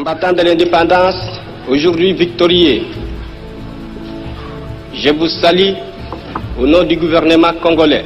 Combattants de l'indépendance, aujourd'hui victorieux, je vous salue au nom du gouvernement congolais.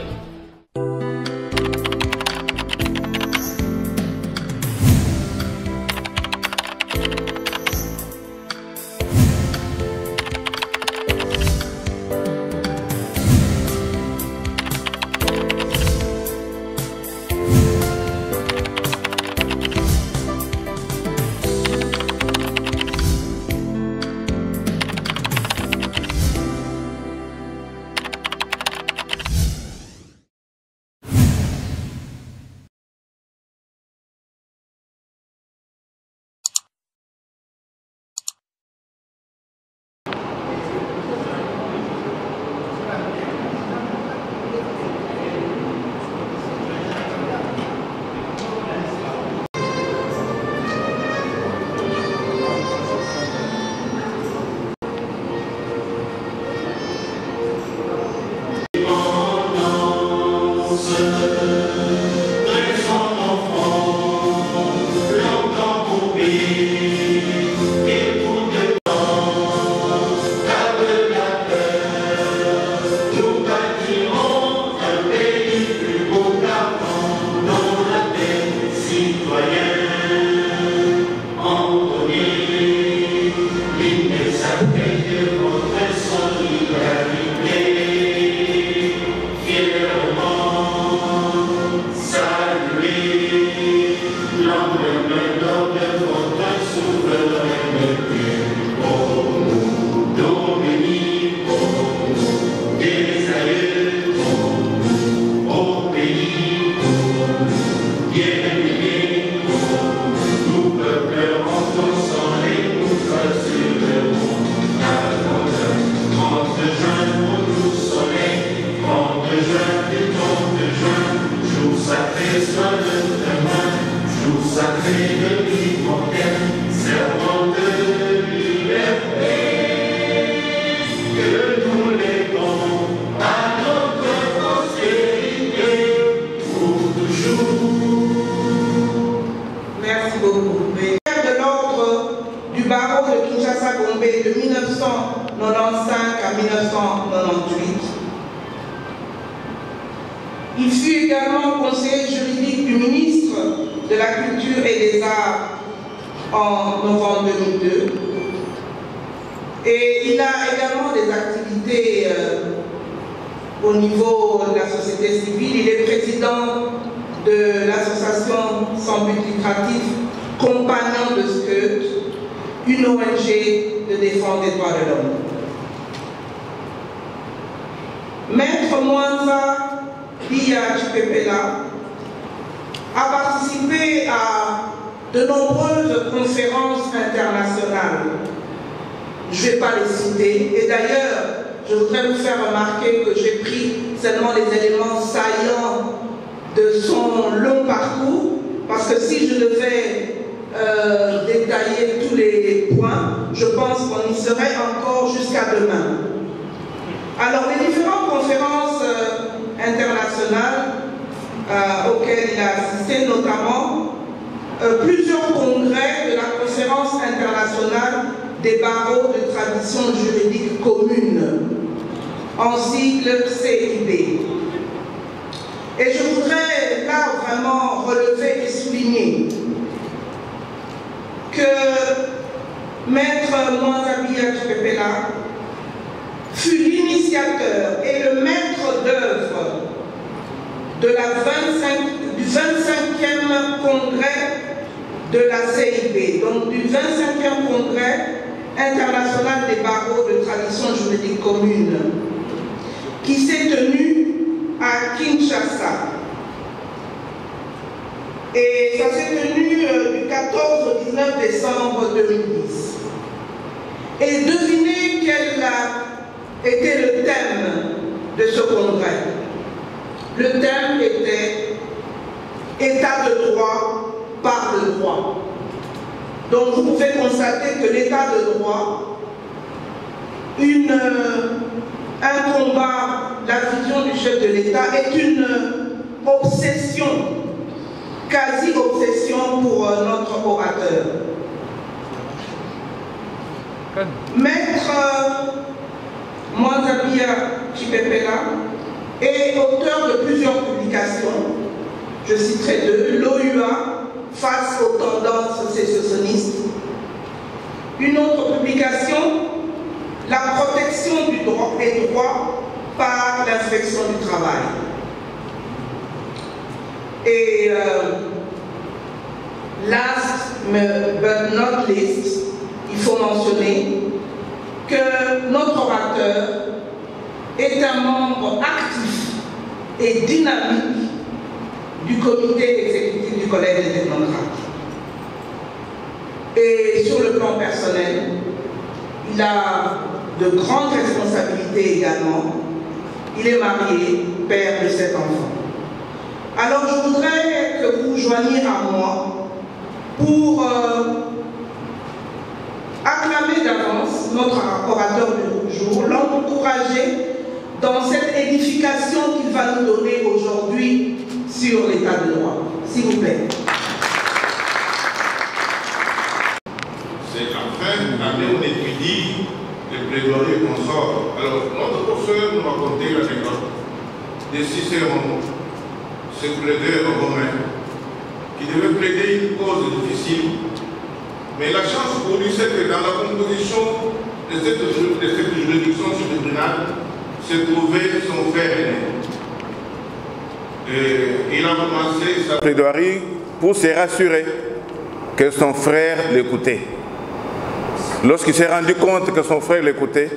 Merci beaucoup. De l'ordre du barreau de Kinshasa-Gombe de 1995 à 1998. Il fut également conseiller juridique du ministre de la Culture et des Arts en novembre 2002. Et il a également des activités au niveau de la société civile. Il est président de l'association sans but lucratif Compagnons de Skeut, une ONG de défense des droits de l'homme. Maître Mwanza Bia Chipepela a participé à de nombreuses conférences internationales. Je ne vais pas les citer. Et d'ailleurs, je voudrais vous faire remarquer que j'ai pris seulement les éléments saillants de son long parcours, parce que si je devais détailler tous les points, je pense qu'on y serait encore jusqu'à demain. Alors, les différentes conférences internationales auxquelles il a assisté, notamment plusieurs congrès de la conférence internationale des barreaux de tradition juridique commune, en sigle CIB. Et je voudrais là vraiment relever et souligner que Maître Mwanza Bia Chipepela fut l'initiateur et le maître d'œuvre de du 25e congrès de la CIB, donc du 25e congrès international des barreaux de tradition juridique commune, qui s'est tenu à Kinshasa. Et ça s'est tenu du 14 au 19 décembre 2010. Et devinez quel a été le thème de ce congrès. Le thème était « État de droit par le droit ». Donc vous pouvez constater que l'état de droit, un combat, la vision du chef de l'État est une obsession, quasi-obsession pour notre orateur. Maître Mwanzabia Chipepela est auteur de plusieurs publications. Je citerai deux: l'OUA face aux tendances sécessionnistes. Une autre publication, la protection des droits par l'inspection du travail. Et last but not least, il faut mentionner que notre orateur est un membre actif et dynamique du comité exécutif du Collège des technocrates. Et sur le plan personnel, il a de grandes responsabilités également. Il est marié, père de 7 enfants. Alors je voudrais que vous joigniez à moi pour acclamer d'avance notre orateur du jour, l'encourager dans cette édification qu'il va nous donner aujourd'hui sur l'état de droit. S'il vous plaît. C'est qu'en fin d'année, on étudie les plaidoiries qu'on sort. Alors, notre professeur nous racontait l'anecdote de Cicéron, ce plaideur romain, qui devait plaider une cause difficile. Mais la chance pour lui, c'est que dans la composition de cette juridiction tribunal se trouvait son frère aîné. Et il a commencé sa plaidoirie pour se rassurer que son frère l'écoutait. Lorsqu'il s'est rendu compte que son frère l'écoutait,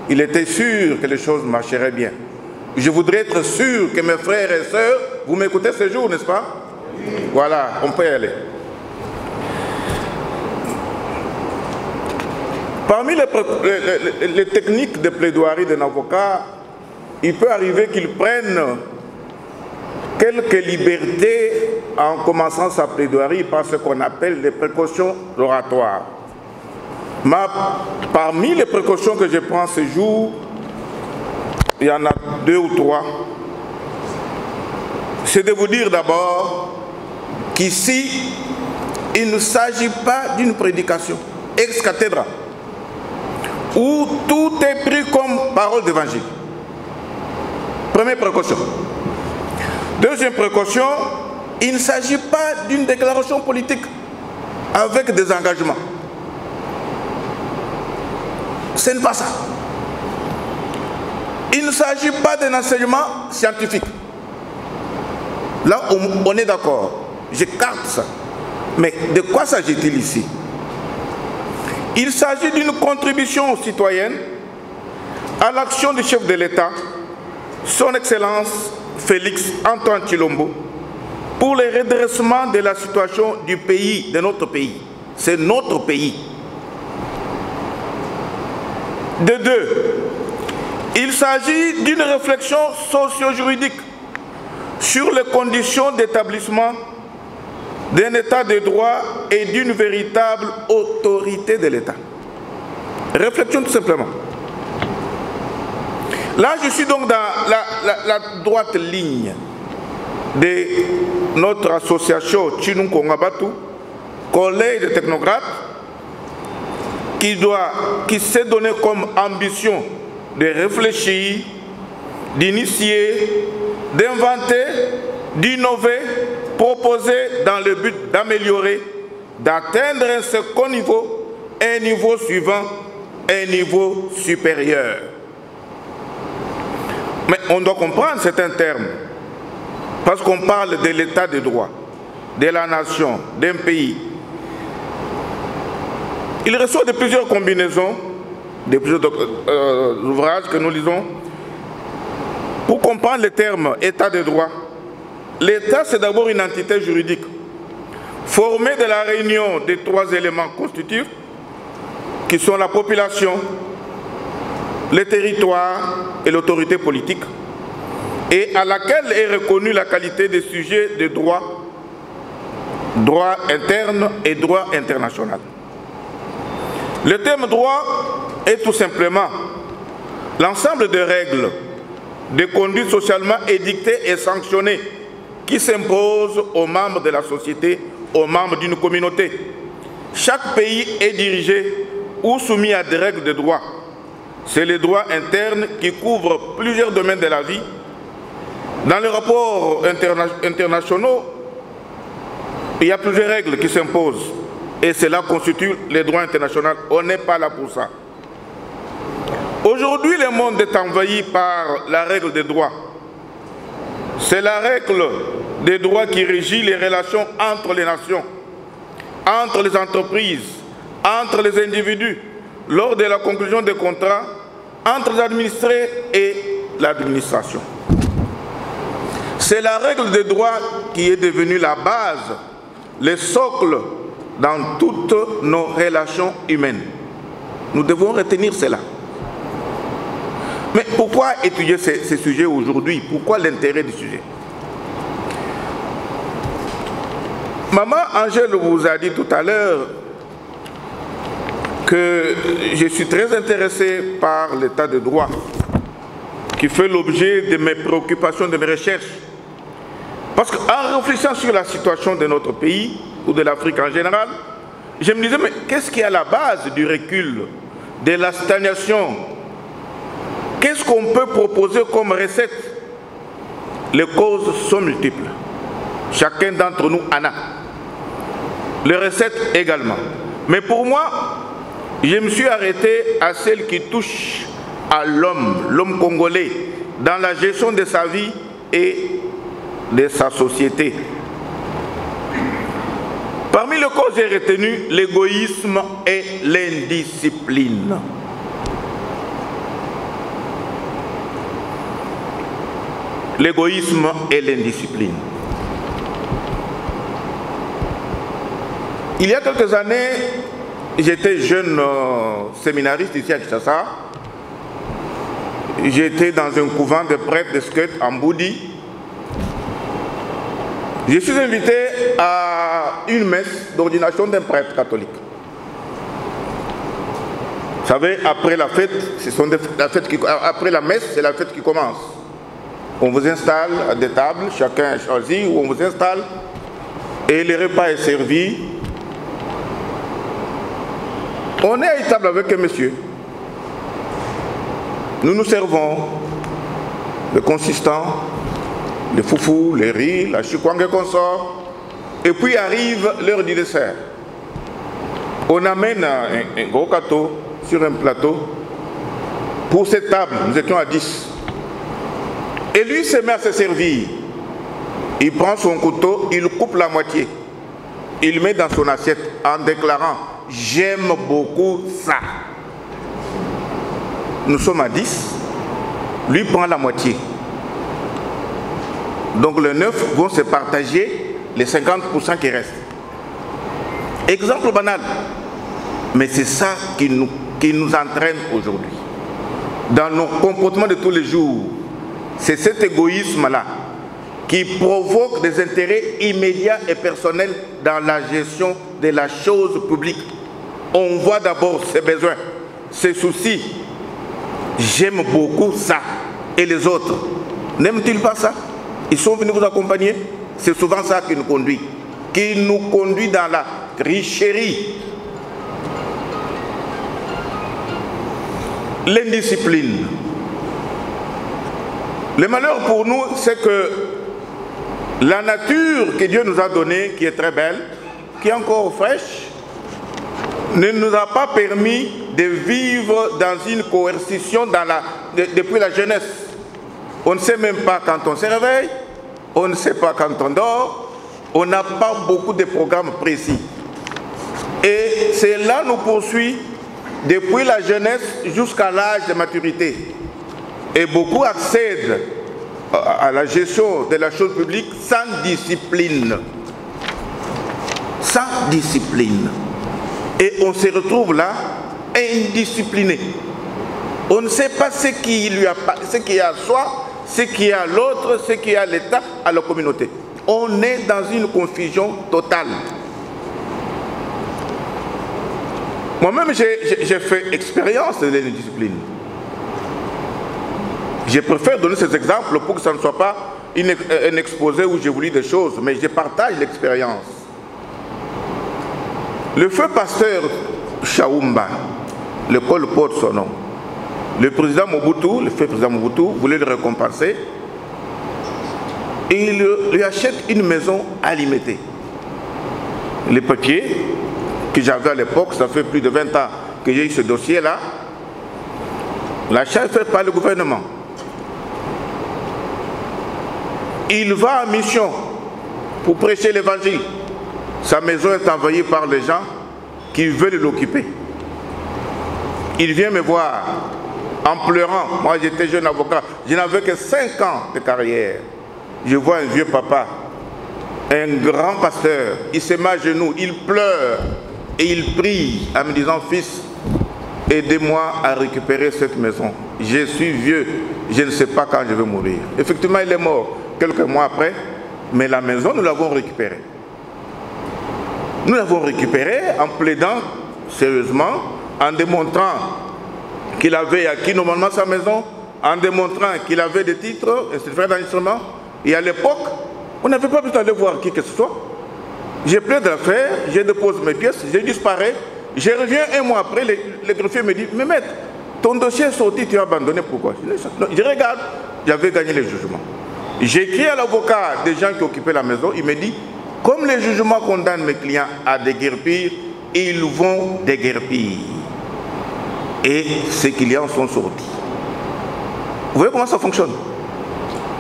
il était sûr que les choses marcheraient bien. Je voudrais être sûr que mes frères et sœurs, vous m'écoutez ce jour, n'est-ce pas? Voilà, on peut y aller. Parmi les techniques de plaidoirie d'un avocat, il peut arriver qu'il prenne quelques libertés en commençant sa plaidoirie par ce qu'on appelle les précautions oratoires. Parmi les précautions que je prends ce jour, il y en a 2 ou 3. C'est de vous dire d'abord qu'ici, il ne s'agit pas d'une prédication ex cathedra, où tout est pris comme parole d'évangile. Première précaution. Deuxième précaution, il ne s'agit pas d'une déclaration politique avec des engagements. Ce n'est pas ça. Il ne s'agit pas d'un enseignement scientifique. Là, on est d'accord. J'écarte ça. Mais de quoi s'agit-il ici? Il s'agit d'une contribution citoyenne à l'action du chef de l'État, son Excellence Félix Antoine Tshilombo, pour le redressement de la situation du pays, de notre pays. C'est notre pays. De 2, il s'agit d'une réflexion socio-juridique sur les conditions d'établissement d'un état de droit et d'une véritable autorité de l'État. Réflexion tout simplement. Là, je suis donc dans la droite ligne de notre association Tshilum Kongabatu, Collège des technocrates, qui s'est donné comme ambition de réfléchir, d'initier, d'inventer, d'innover, proposer dans le but d'améliorer, d'atteindre un second niveau, un niveau suivant, un niveau supérieur. Mais on doit comprendre certains termes, parce qu'on parle de l'état de droit, de la nation, d'un pays. Il ressort de plusieurs combinaisons, de plusieurs ouvrages que nous lisons, pour comprendre le terme état de droit. L'État, c'est d'abord une entité juridique, formée de la réunion des 3 éléments constitutifs, qui sont la population, le territoire et l'autorité politique, et à laquelle est reconnue la qualité des sujets de droit, droit interne et droit international. Le terme droit est tout simplement l'ensemble de règles, de conduites socialement édictées et sanctionnées qui s'imposent aux membres de la société, aux membres d'une communauté. Chaque pays est dirigé ou soumis à des règles de droit. C'est les droits internes qui couvrent plusieurs domaines de la vie. Dans les rapports internationaux, il y a plusieurs règles qui s'imposent et cela constitue les droits internationaux. On n'est pas là pour ça. Aujourd'hui, le monde est envahi par la règle des droits. C'est la règle des droits qui régit les relations entre les nations, entre les entreprises, entre les individus, lors de la conclusion des contrats, entre les administrés et l'administration. C'est la règle des droits qui est devenue la base, le socle dans toutes nos relations humaines. Nous devons retenir cela. Mais pourquoi étudier ces sujets aujourd'hui? Pourquoi l'intérêt du sujet? Maman Angèle vous a dit tout à l'heure que je suis très intéressé par l'état de droit qui fait l'objet de mes préoccupations, de mes recherches. Parce qu'en réfléchissant sur la situation de notre pays ou de l'Afrique en général, je me disais, mais qu'est-ce qui est à la base du recul, de la stagnation? Qu'est-ce qu'on peut proposer comme recette? Les causes sont multiples. Chacun d'entre nous en a. Les recettes également. Mais pour moi, je me suis arrêté à celle qui touche à l'homme congolais, dans la gestion de sa vie et de sa société. Parmi les causes, j'ai retenu l'égoïsme et l'indiscipline. L'égoïsme et l'indiscipline. Il y a quelques années, j'étais jeune séminariste ici à Kinshasa. J'étais dans un couvent de prêtres de Sket en Boudi. Je suis invité à une messe d'ordination d'un prêtre catholique. Vous savez, après la fête, après la messe, c'est la fête qui commence. On vous installe à des tables, chacun choisit où on vous installe, et le repas est servi. On est à une table avec un monsieur. Nous nous servons le consistant, le foufou, le riz, la chikwanga qu'on sort, et puis arrive l'heure du dessert. On amène un gros gâteau sur un plateau. Pour cette table, nous étions à 10. Et lui se met à se servir. Il prend son couteau, il coupe la moitié. Il met dans son assiette en déclarant « J'aime beaucoup ça ». Nous sommes à 10. Lui prend la moitié. Donc les 9 vont se partager les 50% qui restent. Exemple banal. Mais c'est ça qui nous entraîne aujourd'hui. Dans nos comportements de tous les jours. C'est cet égoïsme-là qui provoque des intérêts immédiats et personnels dans la gestion de la chose publique. On voit d'abord ses besoins, ses soucis. J'aime beaucoup ça. Et les autres, n'aiment-ils pas ça? Ils sont venus vous accompagner. C'est souvent ça qui nous conduit. Qui nous conduit dans la tricherie. L'indiscipline. Le malheur pour nous, c'est que la nature que Dieu nous a donnée, qui est très belle, qui est encore fraîche, ne nous a pas permis de vivre dans une coercition depuis la jeunesse. On ne sait même pas quand on se réveille, on ne sait pas quand on dort, on n'a pas beaucoup de programmes précis. Et cela nous poursuit depuis la jeunesse jusqu'à l'âge de maturité. Et beaucoup accèdent à la gestion de la chose publique sans discipline. Sans discipline. Et on se retrouve là, indiscipliné. On ne sait pas ce qui est à soi, ce qui est à l'autre, ce qui est à l'État, à la communauté. On est dans une confusion totale. Moi-même, j'ai fait expérience de l'indiscipline. Je préfère donner ces exemples pour que ça ne soit pas un exposé où j'ai voulu des choses, mais je partage l'expérience. Le feu pasteur Chaoumba, l'école porte son nom. Le président Mobutu, le fait président Mobutu, voulait le récompenser. Et il lui achète une maison à Limete. Les papiers que j'avais à l'époque, ça fait plus de 20 ans que j'ai eu ce dossier-là, l'achat est fait par le gouvernement. Il va en mission pour prêcher l'évangile. Sa maison est envahie par les gens qui veulent l'occuper. Il vient me voir en pleurant. Moi j'étais jeune avocat, je n'avais que 5 ans de carrière. Je vois un vieux papa, un grand pasteur, il se met à genoux, il pleure et il prie en me disant, fils, aidez-moi à récupérer cette maison. Je suis vieux, je ne sais pas quand je vais mourir. Effectivement, il est mort quelques mois après, mais la maison, nous l'avons récupérée. Nous l'avons récupérée en plaidant sérieusement, en démontrant qu'il avait acquis normalement sa maison, en démontrant qu'il avait des titres, un certificat d'enregistrement. Et à l'époque, on n'avait pas besoin d'aller voir qui que ce soit. J'ai plaidé l'affaire, je dépose mes pièces, je disparais. Je reviens un mois après, le greffier me dit, mais maître, ton dossier est sorti, tu as abandonné, pourquoi? Je regarde, j'avais gagné le jugement. J'écris à l'avocat des gens qui occupaient la maison, il me dit, comme les jugements condamnent mes clients à déguerpir, ils vont déguerpir. Et ces clients sont sortis. Vous voyez comment ça fonctionne?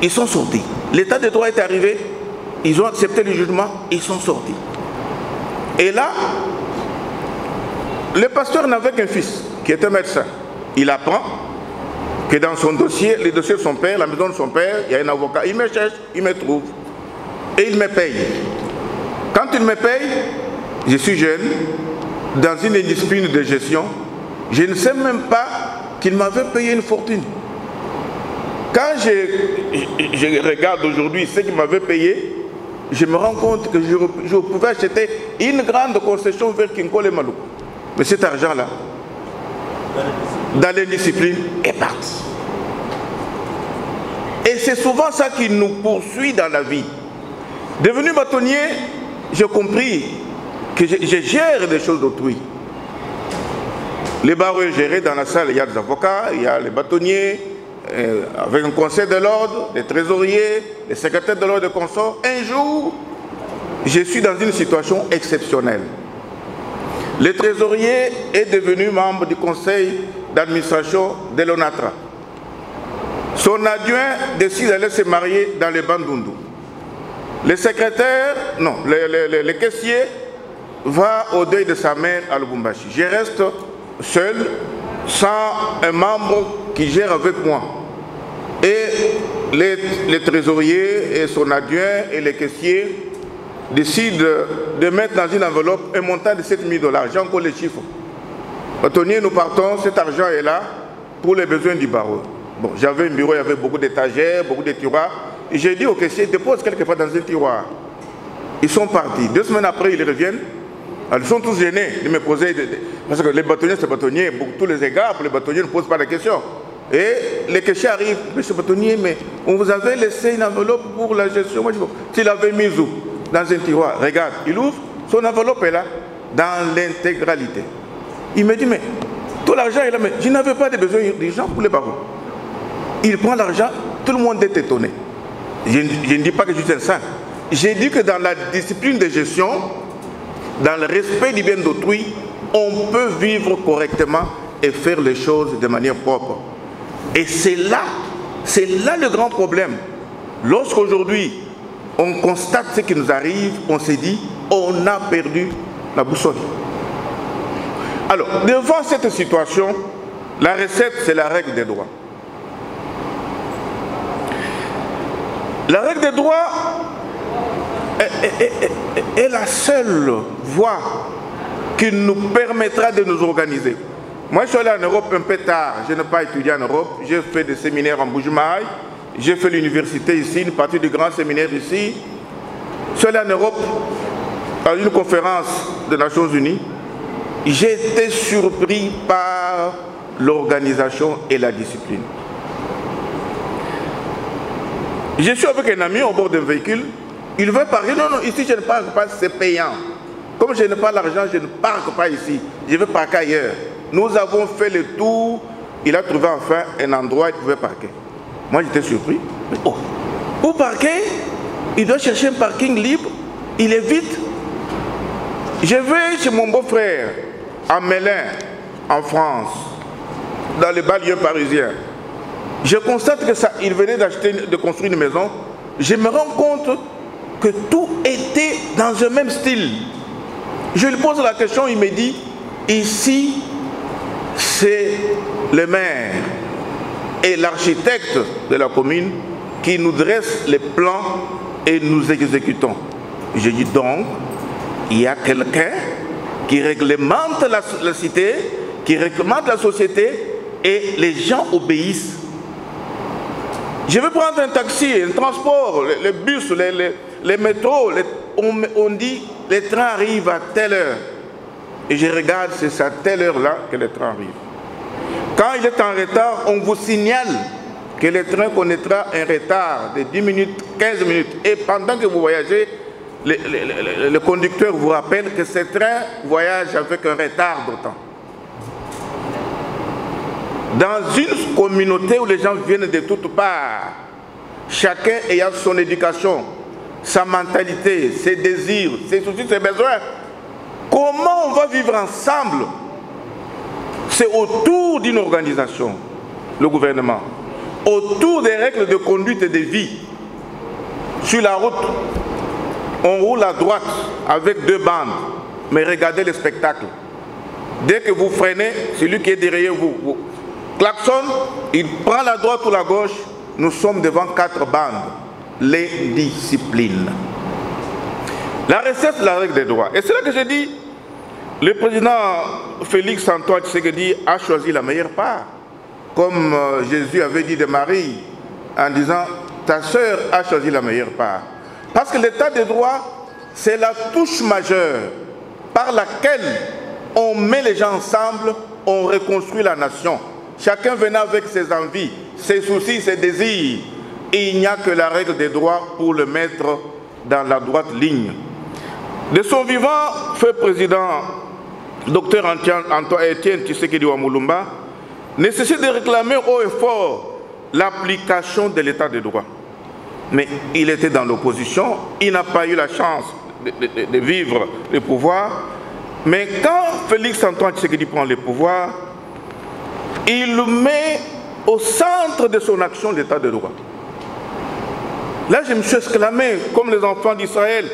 Ils sont sortis. L'état de droit est arrivé, ils ont accepté le jugement, ils sont sortis. Et là, le pasteur n'avait qu'un fils, qui était médecin. Il apprend que dans son dossier, le dossier de son père, la maison de son père, il y a un avocat. Il me cherche, il me trouve. Et il me paye. Quand il me paye, je suis jeune, dans une indiscipline de gestion, je ne sais même pas qu'il m'avait payé une fortune. Quand je regarde aujourd'hui ce qu'il m'avait payé, je me rends compte que je pouvais acheter une grande concession vers Kinkole et Maluku. Mais cet argent-là, dans l'indiscipline, est parti. Et c'est souvent ça qui nous poursuit dans la vie. Devenu bâtonnier, j'ai compris que je gère des choses d'autrui. Les barreaux gérés dans la salle, il y a des avocats, il y a les bâtonniers, avec un conseil de l'ordre, des trésoriers, des secrétaires de l'ordre de consort. Un jour, je suis dans une situation exceptionnelle. Le trésorier est devenu membre du conseil d'administration de l'ONATRA. Son adjoint décide d'aller se marier dans les Bandundu. Le secrétaire, non, le caissier va au deuil de sa mère à Lubumbashi. Je reste seul, sans un membre qui gère avec moi. Et les trésoriers et son adjoint et les caissiers décident de mettre dans une enveloppe un montant de 7 000 $. J'ai encore les chiffres. Bâtonnier, nous partons, cet argent est là pour les besoins du barreau. Bon, j'avais un bureau, il y avait beaucoup d'étagères, beaucoup de tiroirs. Et j'ai dit au caissier, dépose quelque part dans un tiroir. Ils sont partis. 2 semaines après, ils reviennent. Alors, ils sont tous gênés de me poser... Parce que les bâtonniers, c'est bâtonniers. Tous les égards, pour les bâtonniers, ne posent pas de questions. Et les caissiers arrivent. Monsieur bâtonnier, mais on vous avait laissé une enveloppe pour la gestion. Moi, je dis, s'il avait mis où? Dans un tiroir. Regarde, il ouvre, son enveloppe est là, dans l'intégralité. Il me dit, mais tout l'argent est là, mais je n'avais pas de besoin d'argent pour les barreaux. Il prend l'argent, tout le monde est étonné. Je ne dis pas que je suis un saint. J'ai dit que dans la discipline de gestion, dans le respect du bien d'autrui, on peut vivre correctement et faire les choses de manière propre. Et c'est là le grand problème. Lorsqu'aujourd'hui, on constate ce qui nous arrive, on s'est dit, on a perdu la boussole. Alors, devant cette situation, la recette, c'est la règle des droits. La règle des droits est la seule voie qui nous permettra de nous organiser. Moi, je suis allé en Europe un peu tard. Je n'ai pas étudié en Europe. J'ai fait des séminaires en Bujumaï. J'ai fait l'université ici, une partie du grand séminaire ici. Je suis allé en Europe à une conférence des Nations Unies. J'ai été surpris par l'organisation et la discipline. Je suis avec un ami au bord d'un véhicule. Il veut parler. Non, non, ici je ne parque pas, c'est payant. Comme je n'ai pas l'argent, je ne parque pas ici. Je vais parquer ailleurs. Nous avons fait le tour. Il a trouvé enfin un endroit où il pouvait parquer. Moi, j'étais surpris. Mais oh, pour parquer, il doit chercher un parking libre. Il est vite. Je vais chez mon beau-frère, à Melun, en France, dans les banlieues parisiens. Je constate que ça, il venait de construire une maison. Je me rends compte que tout était dans le même style. Je lui pose la question, il me dit, ici, c'est le maire et l'architecte de la commune qui nous dressent les plans et nous exécutons. Je dis donc, il y a quelqu'un qui réglemente la cité, qui réglemente la société et les gens obéissent. Je vais prendre un taxi, un transport, les bus, les métros, on dit les trains arrivent à telle heure. Et je regarde, c'est à telle heure-là que le train arrive. Quand il est en retard, on vous signale que le train connaîtra un retard de 10 minutes, 15 minutes. Et pendant que vous voyagez, le conducteur vous rappelle que ce train voyage avec un retard d'autant. Dans une communauté où les gens viennent de toutes parts, chacun ayant son éducation, sa mentalité, ses désirs, ses soucis, ses besoins, comment on va vivre ensemble? C'est autour d'une organisation, le gouvernement, autour des règles de conduite et de vie. Sur la route, on roule à droite avec 2 bandes, mais regardez le spectacle. Dès que vous freinez, celui qui est derrière vous klaxonne, il prend la droite ou la gauche, nous sommes devant 4 bandes. Les disciplines. La recette, c'est la règle des droits. Et c'est là que je dis, le président Félix Antoine Tshisekedi a choisi la meilleure part. Comme Jésus avait dit de Marie, en disant, ta sœur a choisi la meilleure part. Parce que l'état de droit, c'est la touche majeure par laquelle on met les gens ensemble, on reconstruit la nation. Chacun venant avec ses envies, ses soucis, ses désirs. Et il n'y a que la règle des droits pour le mettre dans la droite ligne. De son vivant, feu président Dr Étienne Tshisekedi Wamulumba nécessite de réclamer haut et fort l'application de l'état de droit. Mais il était dans l'opposition, il n'a pas eu la chance de vivre le pouvoir. Mais quand Félix Antoine Tshisekedi prend le pouvoir, il met au centre de son action l'état de droit. Là, je me suis exclamé, comme les enfants d'Israël,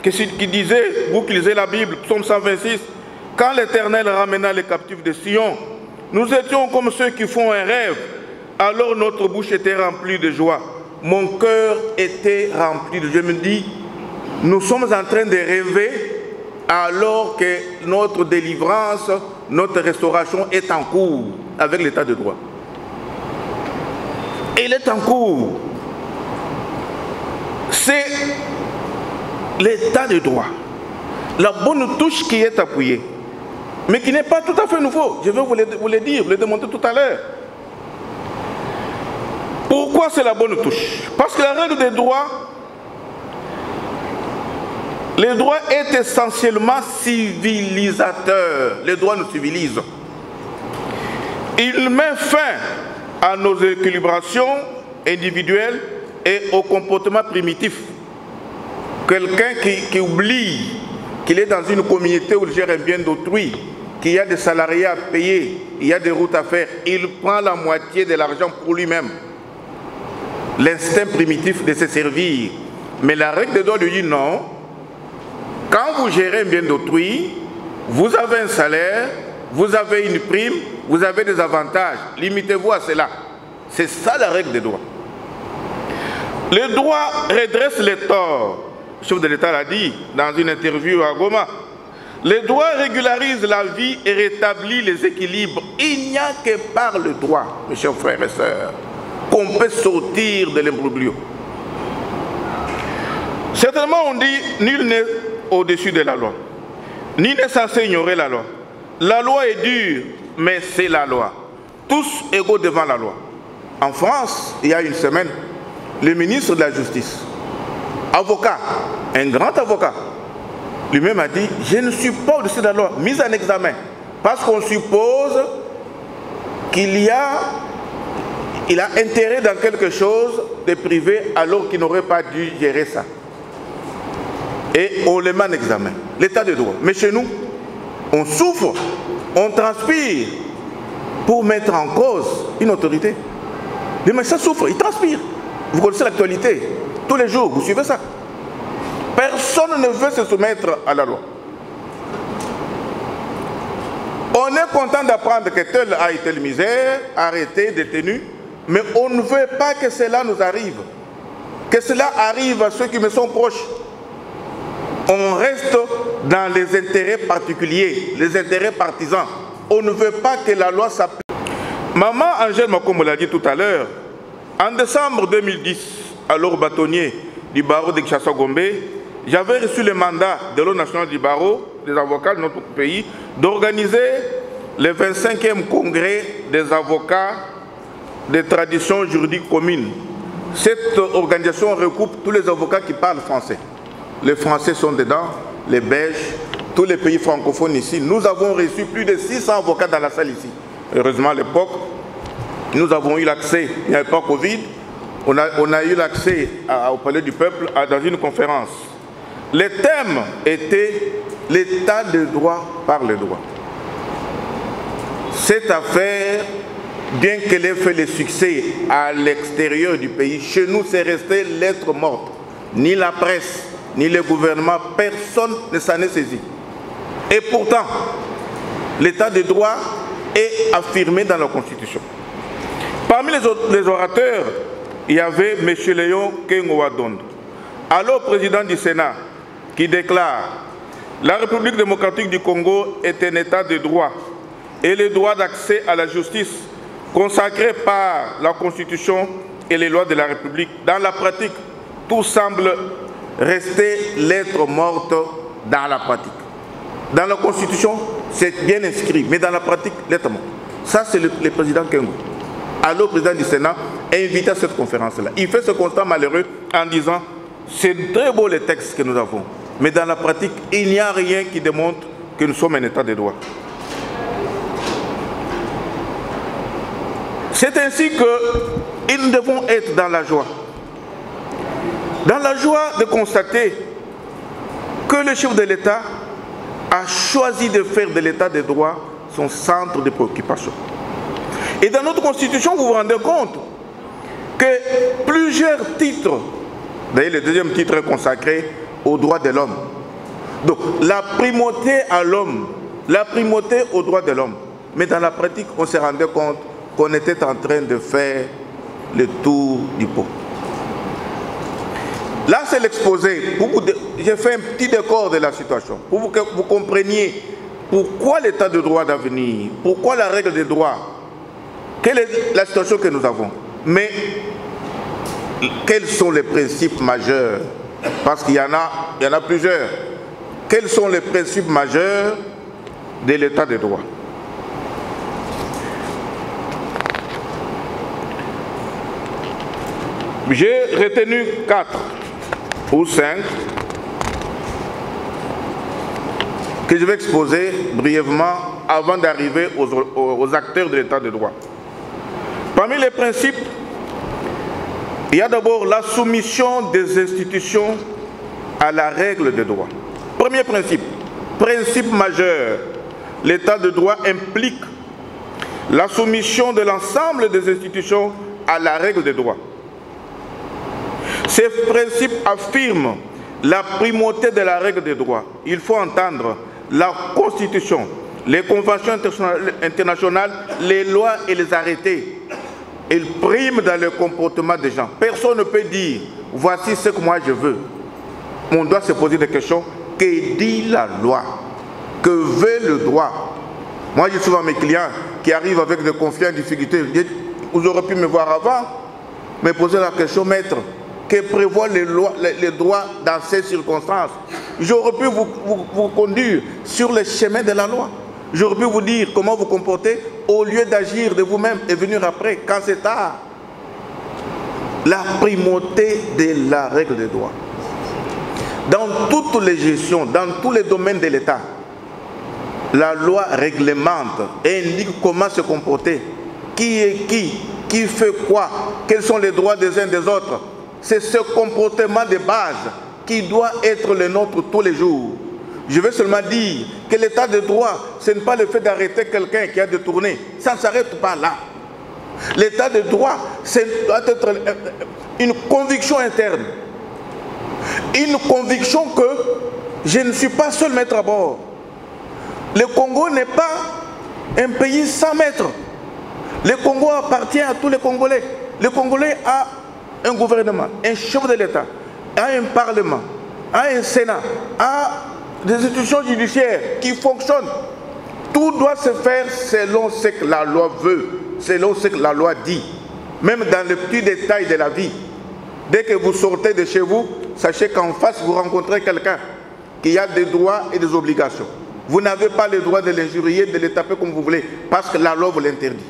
qui disaient, vous qui lisez la Bible, psaume 126, quand l'Éternel ramena les captifs de Sion, nous étions comme ceux qui font un rêve, alors notre bouche était remplie de joie. Mon cœur était rempli de joie. Je me dis, nous sommes en train de rêver alors que notre délivrance, notre restauration est en cours avec l'état de droit. Et il est en cours. C'est l'état de droit, la bonne touche qui est appuyée, mais qui n'est pas tout à fait nouveau. Je vais vous le dire, vous le démontrer tout à l'heure. Pourquoi c'est la bonne touche? Parce que la règle des droits, le droit est essentiellement civilisateur. Le droit nous civilise. Il met fin à nos équilibrations individuelles et au comportement primitif. Quelqu'un qui oublie qu'il est dans une communauté où il gère un bien d'autrui, qu'il y a des salariés à payer, il y a des routes à faire, il prend la moitié de l'argent pour lui-même. L'instinct primitif de se servir. Mais la règle de droit lui dit non. Quand vous gérez un bien d'autrui, vous avez un salaire, vous avez une prime, vous avez des avantages. Limitez-vous à cela. C'est ça la règle des droits. Le droit redresse les torts. Le chef de l'État l'a dit dans une interview à Goma. Le droit régularise la vie et rétablit les équilibres. Il n'y a que par le droit, mes chers frères et sœurs, qu'on peut sortir de l'imbroglio. Certainement, on dit nul n'est au-dessus de la loi. Ni n'est censé ignorer la loi. La loi est dure, mais c'est la loi. Tous égaux devant la loi. En France, il y a une semaine, le ministre de la Justice, avocat, un grand avocat, lui-même a dit, je ne suis pas au-dessus de la loi, mise en examen. Parce qu'on suppose qu'il a intérêt dans quelque chose de privé alors qu'il n'aurait pas dû gérer ça. Et on le met en examen. L'état de droit. Mais chez nous, on souffre, on transpire pour mettre en cause une autorité. Les magistrats souffrent, ils transpirent. Vous connaissez l'actualité. Tous les jours, vous suivez ça. Personne ne veut se soumettre à la loi. On est content d'apprendre que tel a été le misère, arrêté, détenu, mais on ne veut pas que cela nous arrive. Que cela arrive à ceux qui me sont proches. On reste dans les intérêts particuliers, les intérêts partisans. On ne veut pas que la loi s'applique. Maman Angèle Makombo l'a dit tout à l'heure, en décembre 2010, alors bâtonnier du barreau de Kinshasa-Gombe, j'avais reçu le mandat de l'Ordre national du barreau, des avocats de notre pays, d'organiser le 25e congrès des avocats des traditions juridiques communes. Cette organisation recoupe tous les avocats qui parlent français. Les Français sont dedans, les Belges, tous les pays francophones ici. Nous avons reçu plus de 600 avocats dans la salle ici. Heureusement, à l'époque, nous avons eu l'accès, il n'y avait pas Covid, on a eu l'accès au Palais du Peuple dans une conférence. Le thème était l'état de droit par le droit. Cette affaire, bien qu'elle ait fait le succès à l'extérieur du pays, chez nous, c'est resté lettre morte. Ni la presse, ni le gouvernement, personne ne s'en est saisi. Et pourtant, l'état de droit est affirmé dans la Constitution. Parmi les orateurs, il y avait M. Léon Kengo-Wadondo, alors président du Sénat, qui déclare « La République démocratique du Congo est un état de droit et le droit d'accès à la justice consacré par la Constitution et les lois de la République. Dans la pratique, tout semble rester lettre morte dans la pratique. Dans la Constitution, c'est bien inscrit, mais dans la pratique, lettre morte. » Ça, c'est le président Kengo. Alors, président du Sénat, invité à cette conférence-là. Il fait ce constat malheureux en disant « C'est très beau les textes que nous avons, mais dans la pratique, il n'y a rien qui démontre que nous sommes un état de droit. » C'est ainsi que nous devons être dans la joie. Dans la joie de constater que le chef de l'État a choisi de faire de l'état de droit son centre de préoccupation. Et dans notre Constitution, vous vous rendez compte que plusieurs titres, d'ailleurs le deuxième titre est consacré aux droits de l'homme. Donc la primauté à l'homme, la primauté aux droits de l'homme. Mais dans la pratique, on s'est rendu compte qu'on était en train de faire le tour du pot. Là, c'est l'exposé. J'ai fait un petit décor de la situation pour que vous compreniez pourquoi l'état de droit d'avenir, pourquoi la règle des droits, quelle est la situation que nous avons. Mais quels sont les principes majeurs? Parce qu'il y en a plusieurs. Quels sont les principes majeurs de l'état de droit? J'ai retenu 4 ou 5 que je vais exposer brièvement avant d'arriver aux acteurs de l'état de droit. Parmi les principes, il y a d'abord la soumission des institutions à la règle de droit. Premier principe, principe majeur, l'état de droit implique la soumission de l'ensemble des institutions à la règle de droit. Ces principes affirment la primauté de la règle de droit. Il faut entendre la Constitution, les conventions internationales, les lois et les arrêtés. Ils priment dans le comportement des gens. Personne ne peut dire « voici ce que moi je veux ». On doit se poser des questions. Que dit la loi? Que veut le droit? Moi, j'ai souvent mes clients qui arrivent avec des conflits en difficulté. Vous aurez pu me voir avant, me poser la question, maître, que prévoient les droits dans ces circonstances? J'aurais pu vous conduire sur le chemin de la loi. J'aurais pu vous dire comment vous comporter au lieu d'agir de vous-même et venir après, quand c'est tard. La primauté de la règle de droit. Dans toutes les gestions, dans tous les domaines de l'État, La loi réglemente et indique comment se comporter. Qui est qui fait quoi, quels sont les droits des uns des autres. C'est ce comportement de base qui doit être le nôtre tous les jours. Je veux seulement dire que l'état de droit, ce n'est pas le fait d'arrêter quelqu'un qui a détourné. Ça ne s'arrête pas là. L'état de droit, c'est doit être une conviction interne. Une conviction que je ne suis pas seul maître à bord. Le Congo n'est pas un pays sans maître. Le Congo appartient à tous les Congolais. Le Congolais a un gouvernement, un chef de l'État, a un parlement, a un Sénat, a des institutions judiciaires qui fonctionnent. Tout doit se faire selon ce que la loi veut, selon ce que la loi dit. Même dans les petits détails de la vie. Dès que vous sortez de chez vous, sachez qu'en face, vous rencontrez quelqu'un qui a des droits et des obligations. Vous n'avez pas le droit de l'injurier, de le taper comme vous voulez, parce que la loi vous l'interdit.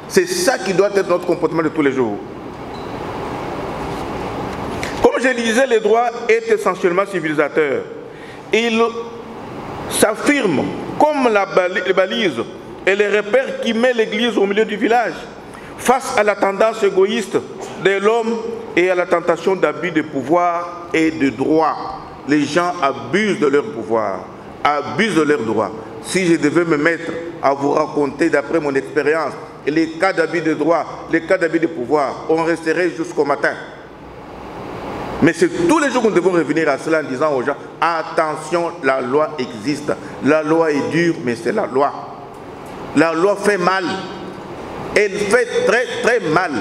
C'est ça qui doit être notre comportement de tous les jours. Comme je le disais, le droit est essentiellement civilisateur. Il s'affirme comme les balises et les repères qui met l'Église au milieu du village face à la tendance égoïste de l'homme et à la tentation d'abus de pouvoir et de droit. Les gens abusent de leur pouvoir, abusent de leurs droits. Si je devais me mettre à vous raconter d'après mon expérience les cas d'abus de droit, les cas d'abus de pouvoir, on resterait jusqu'au matin. Mais c'est tous les jours que nous devons revenir à cela en disant aux gens, attention, la loi existe. La loi est dure, mais c'est la loi. La loi fait mal. Elle fait très très mal.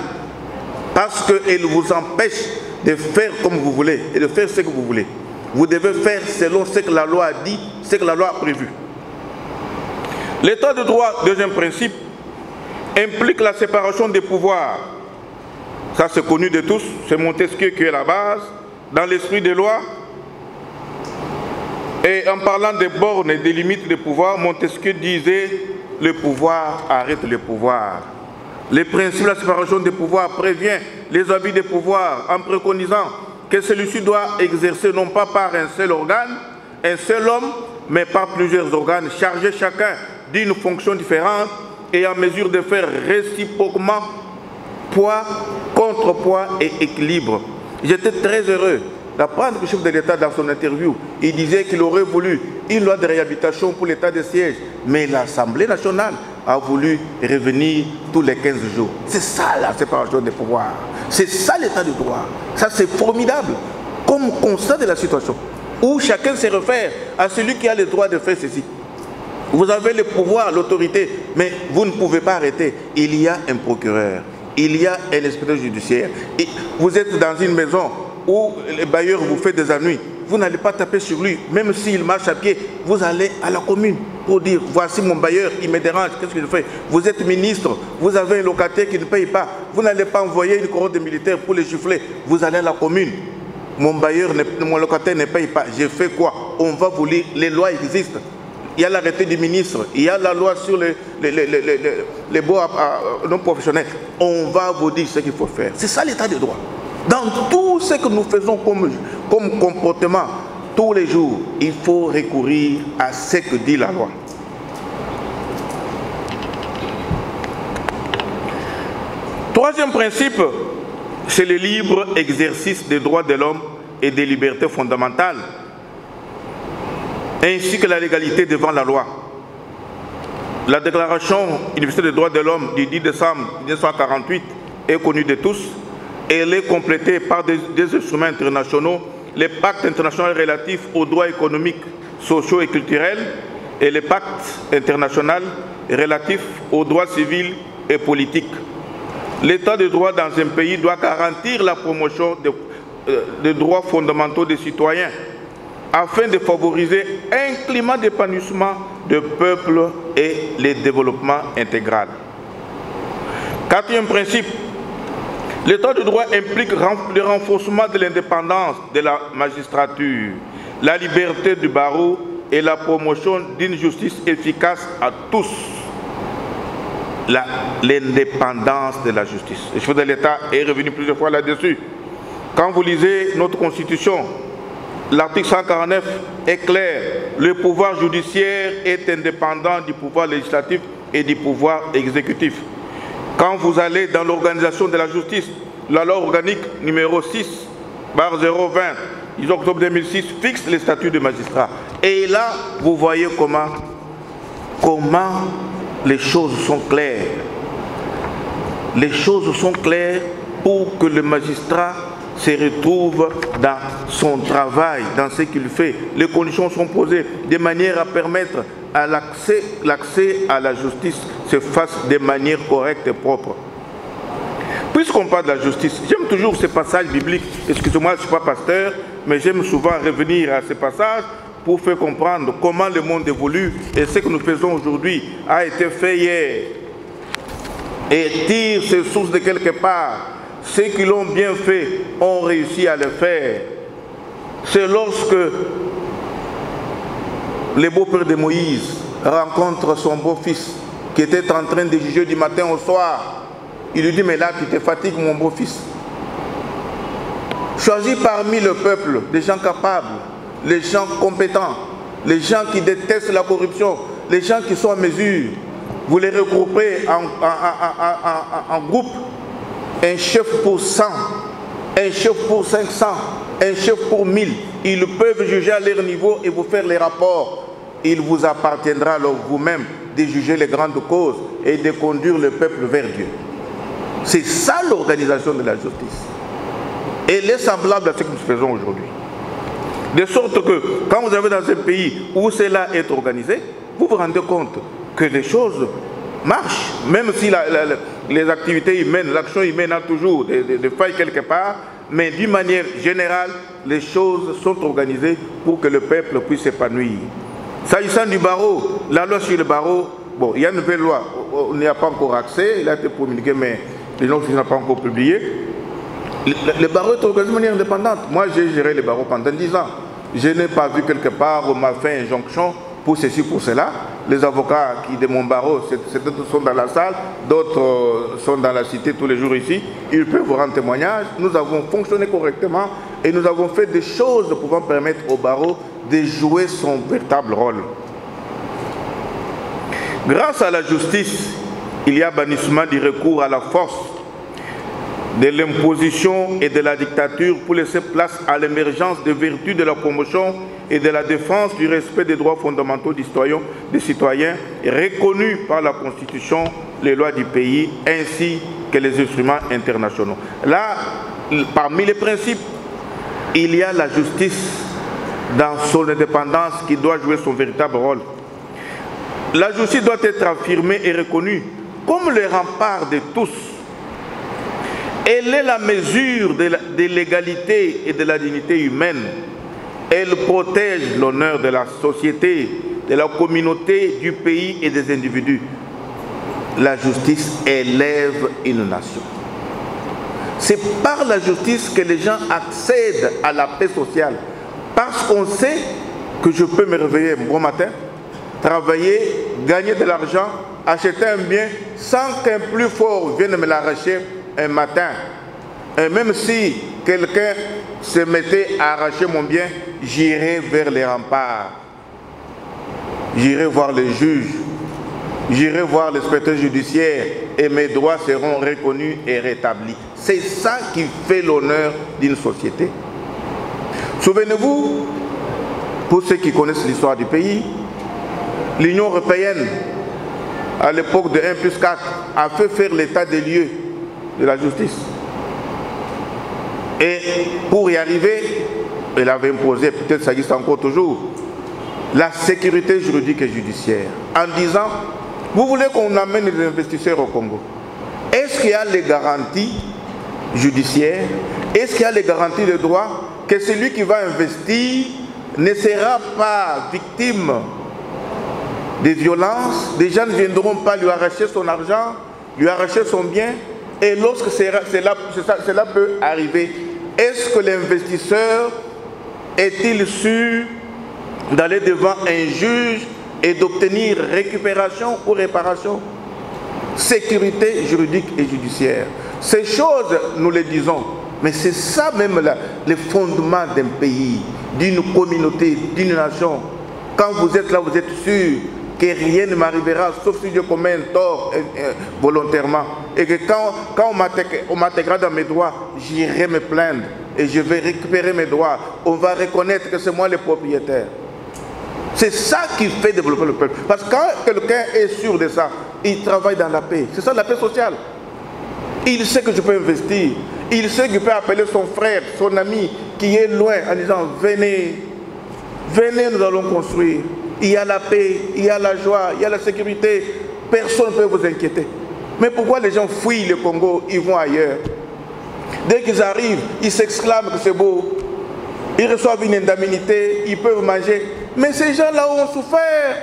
Parce qu'elle vous empêche de faire comme vous voulez et de faire ce que vous voulez. Vous devez faire selon ce que la loi a dit, ce que la loi a prévu. L'état de droit, deuxième principe, implique la séparation des pouvoirs. Ça c'est connu de tous, c'est Montesquieu qui est la base, dans l'esprit des lois. Et en parlant des bornes et des limites des pouvoirs, Montesquieu disait « le pouvoir arrête le pouvoir ». Le principe de la séparation des pouvoirs prévient les abus des pouvoirs en préconisant que celui-ci doit exercer non pas par un seul organe, un seul homme, mais par plusieurs organes chargés chacun d'une fonction différente et en mesure de faire réciproquement poids, contrepoids et équilibre. J'étais très heureux d'apprendre que le chef de l'État dans son interview, il disait qu'il aurait voulu une loi de réhabilitation pour l'état de siège, mais l'Assemblée nationale a voulu revenir tous les 15 jours. C'est ça la séparation des pouvoirs. C'est ça l'état de droit. Ça c'est formidable comme constat de la situation, où chacun se réfère à celui qui a le droit de faire ceci. Vous avez le pouvoir, l'autorité, mais vous ne pouvez pas arrêter. Il y a un procureur, il y a un inspecteur judiciaire. Et vous êtes dans une maison où le bailleur vous fait des ennuis. Vous n'allez pas taper sur lui, même s'il marche à pied. Vous allez à la commune pour dire, voici mon bailleur, il me dérange, qu'est-ce que je fais? Vous êtes ministre, vous avez un locataire qui ne paye pas. Vous n'allez pas envoyer une cohorte de militaires pour les gifler. Vous allez à la commune. Mon bailleur, mon locataire ne paye pas. Je fais quoi? On va vous lire, les lois existent. Il y a l'arrêté du ministre, il y a la loi sur les baux non professionnels. On va vous dire ce qu'il faut faire. C'est ça l'état de droit. Dans tout ce que nous faisons comme comportement, tous les jours, il faut recourir à ce que dit la loi. Troisième principe, c'est le libre exercice des droits de l'homme et des libertés fondamentales, ainsi que la légalité devant la loi. La Déclaration universelle des droits de l'homme du 10 décembre 1948 est connue de tous. Elle est complétée par des instruments internationaux, les pactes internationaux relatifs aux droits économiques, sociaux et culturels et les pactes internationaux relatifs aux droits civils et politiques. L'état de droit dans un pays doit garantir la promotion des droits fondamentaux des citoyens afin de favoriser un climat d'épanouissement de peuple et le développement intégral. Quatrième principe, l'état de droit implique le renforcement de l'indépendance de la magistrature, la liberté du barreau et la promotion d'une justice efficace à tous. L'indépendance de la justice. Le chef de l'État est revenu plusieurs fois là-dessus. Quand vous lisez notre Constitution, L'article 149 est clair. Le pouvoir judiciaire est indépendant du pouvoir législatif et du pouvoir exécutif. Quand vous allez dans l'organisation de la justice, la loi organique numéro 6/020, 10 octobre 2006, fixe les statuts de magistrats. Et là, vous voyez comment les choses sont claires. Les choses sont claires pour que le magistrat se retrouve dans son travail, dans ce qu'il fait. Les conditions sont posées de manière à permettre à l'accès à la justice se fasse de manière correcte et propre. Puisqu'on parle de la justice, j'aime toujours ces passages bibliques. Excusez-moi, je ne suis pas pasteur, mais j'aime souvent revenir à ces passages pour faire comprendre comment le monde évolue et ce que nous faisons aujourd'hui a été fait hier. Et tire ses sources de quelque part. Ceux qui l'ont bien fait ont réussi à le faire. C'est lorsque le beau-père de Moïse rencontre son beau-fils qui était en train de juger du matin au soir. Il lui dit, mais là tu te fatigues mon beau-fils. Choisis parmi le peuple des gens capables, les gens compétents, les gens qui détestent la corruption, les gens qui sont en mesure. Vous les regroupez en groupe. Un chef pour 100, un chef pour 500, un chef pour 1000. Ils peuvent juger à leur niveau et vous faire les rapports. Il vous appartiendra alors vous-même de juger les grandes causes et de conduire le peuple vers Dieu. C'est ça l'organisation de la justice. Et elle est semblable à ce que nous faisons aujourd'hui. De sorte que quand vous avez dans un pays où cela est organisé, vous vous rendez compte que les choses marchent, même si les activités humaines, l'action humaine a toujours des failles quelque part, mais d'une manière générale, les choses sont organisées pour que le peuple puisse s'épanouir. S'agissant du barreau, la loi sur le barreau, bon, il y a une nouvelle loi, on n'y a pas encore accès, il a été promulgué, mais les noms ne sont pas encore publiés. Le barreau est organisé de manière indépendante. Moi, j'ai géré le barreau pendant 10 ans. Je n'ai pas vu quelque part où on m'a fait injonction pour ceci, pour cela. Les avocats de mon barreau, certains sont dans la salle, d'autres sont dans la cité tous les jours ici. Ils peuvent vous rendre témoignage. Nous avons fonctionné correctement et nous avons fait des choses pouvant permettre au barreau de jouer son véritable rôle. Grâce à la justice, il y a bannissement du recours à la force, de l'imposition et de la dictature pour laisser place à l'émergence des vertus de la promotion et de la défense du respect des droits fondamentaux des citoyens reconnus par la Constitution, les lois du pays, ainsi que les instruments internationaux. Là, parmi les principes, il y a la justice dans son indépendance qui doit jouer son véritable rôle. La justice doit être affirmée et reconnue comme le rempart de tous. Elle est la mesure de l'égalité et de la dignité humaine. Elle protège l'honneur de la société, de la communauté, du pays et des individus. La justice élève une nation. C'est par la justice que les gens accèdent à la paix sociale. Parce qu'on sait que je peux me réveiller un bon matin, travailler, gagner de l'argent, acheter un bien, sans qu'un plus fort vienne me l'arracher un matin. Et même si quelqu'un se mettait à arracher mon bien, j'irai vers les remparts. J'irai voir les juges. J'irai voir l'inspecteur judiciaire et mes droits seront reconnus et rétablis. C'est ça qui fait l'honneur d'une société. Souvenez-vous, pour ceux qui connaissent l'histoire du pays, l'Union européenne, à l'époque de 1+4, a fait faire l'état des lieux de la justice. Et pour y arriver, elle avait imposé, peut-être ça existe encore toujours, la sécurité juridique et judiciaire, en disant, vous voulez qu'on amène les investisseurs au Congo? Est-ce qu'il y a les garanties judiciaires? Est-ce qu'il y a les garanties de droit que celui qui va investir ne sera pas victime de violences? Des gens ne viendront pas lui arracher son argent, lui arracher son bien. Et lorsque cela peut arriver, est-ce que l'investisseur est-il sûr d'aller devant un juge et d'obtenir récupération ou réparation? Sécurité juridique et judiciaire. Ces choses, nous les disons, Mais c'est ça même le fondement d'un pays, d'une communauté, d'une nation. Quand vous êtes là, vous êtes sûr que rien ne m'arrivera, sauf si je commets un tort volontairement. Et que quand on m'intégrera dans mes droits, j'irai me plaindre et je vais récupérer mes droits. On va reconnaître que c'est moi le propriétaire. C'est ça qui fait développer le peuple. Parce que quand quelqu'un est sûr de ça, il travaille dans la paix. C'est ça la paix sociale. Il sait que je peux investir. Il sait qu'il peut appeler son frère, son ami qui est loin en disant venez, venez, nous allons construire. Il y a la paix, il y a la joie, il y a la sécurité. Personne ne peut vous inquiéter. Mais pourquoi les gens fuient le Congo, ils vont ailleurs? Dès qu'ils arrivent, ils s'exclament que c'est beau. Ils reçoivent une indemnité, ils peuvent manger. Mais ces gens-là ont souffert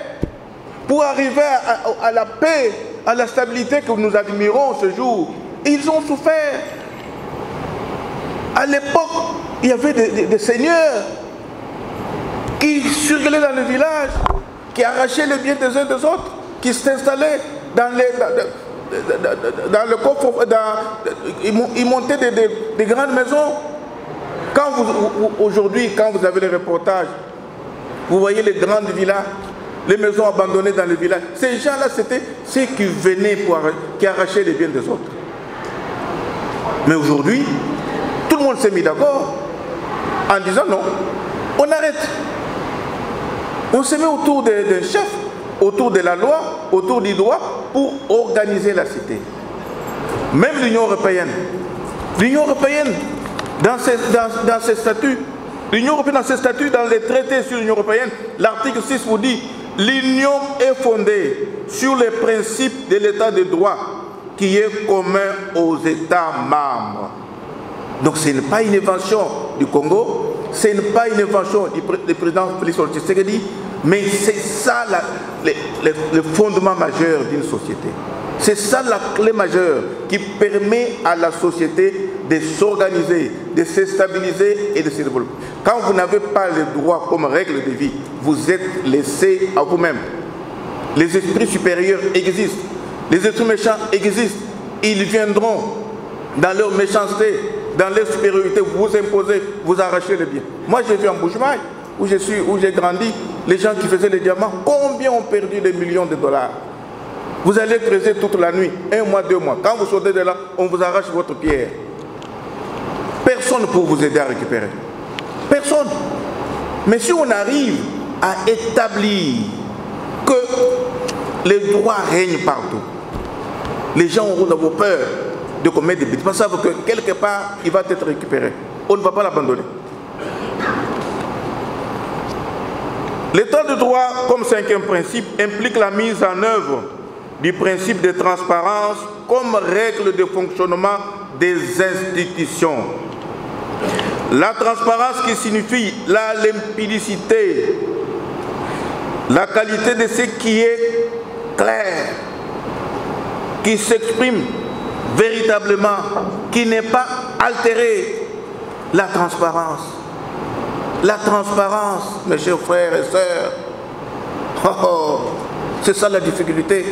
pour arriver à la paix, à la stabilité que nous admirons ce jour. Ils ont souffert. À l'époque, il y avait des seigneurs qui circulaient dans le village, qui arrachaient les biens des uns des autres, qui s'installaient dans le coffre, ils montaient des grandes maisons. Aujourd'hui, quand vous avez les reportages, vous voyez les grandes villas, les maisons abandonnées dans le village. Ces gens-là, c'était ceux qui venaient, qui arrachaient les biens des autres. Mais aujourd'hui, tout le monde s'est mis d'accord en disant non, on arrête. On se met autour d'un chef, autour de la loi, autour du droit pour organiser la cité. Même l'Union européenne, dans ses statuts, dans les traités sur l'Union européenne, l'article 6 vous dit l'Union est fondée sur les principes de l'état de droit qui est commun aux États membres. Donc ce n'est pas une invention du Congo, ce n'est pas une invention du président Félix Tshisekedi, mais c'est ça le fondement majeur d'une société. C'est ça la clé majeure qui permet à la société de s'organiser, de se stabiliser et de se développer. Quand vous n'avez pas le droit comme règle de vie, vous êtes laissé à vous-même. Les esprits supérieurs existent, les esprits méchants existent. Ils viendront dans leur méchanceté, dans leur supériorité, vous imposer, vous arracher les biens. Moi j'ai vu en Bushmaï, où j'ai grandi, les gens qui faisaient les diamants, combien ont perdu des millions de dollars? Vous allez creuser toute la nuit, 1 mois, 2 mois. Quand vous sortez de là, on vous arrache votre pierre. Personne pour vous aider à récupérer. Personne. Mais si on arrive à établir que les droits règnent partout, les gens auront d'avoir peur de commettre des bêtises. Parce qu'ils savent que quelque part, il va être récupéré. On ne va pas l'abandonner. L'état de droit, comme 5e principe, implique la mise en œuvre du principe de transparence comme règle de fonctionnement des institutions. La transparence qui signifie la limpidité, la qualité de ce qui est clair, qui s'exprime véritablement, qui n'est pas altéré. La transparence. La transparence, mes chers frères et sœurs, c'est ça la difficulté.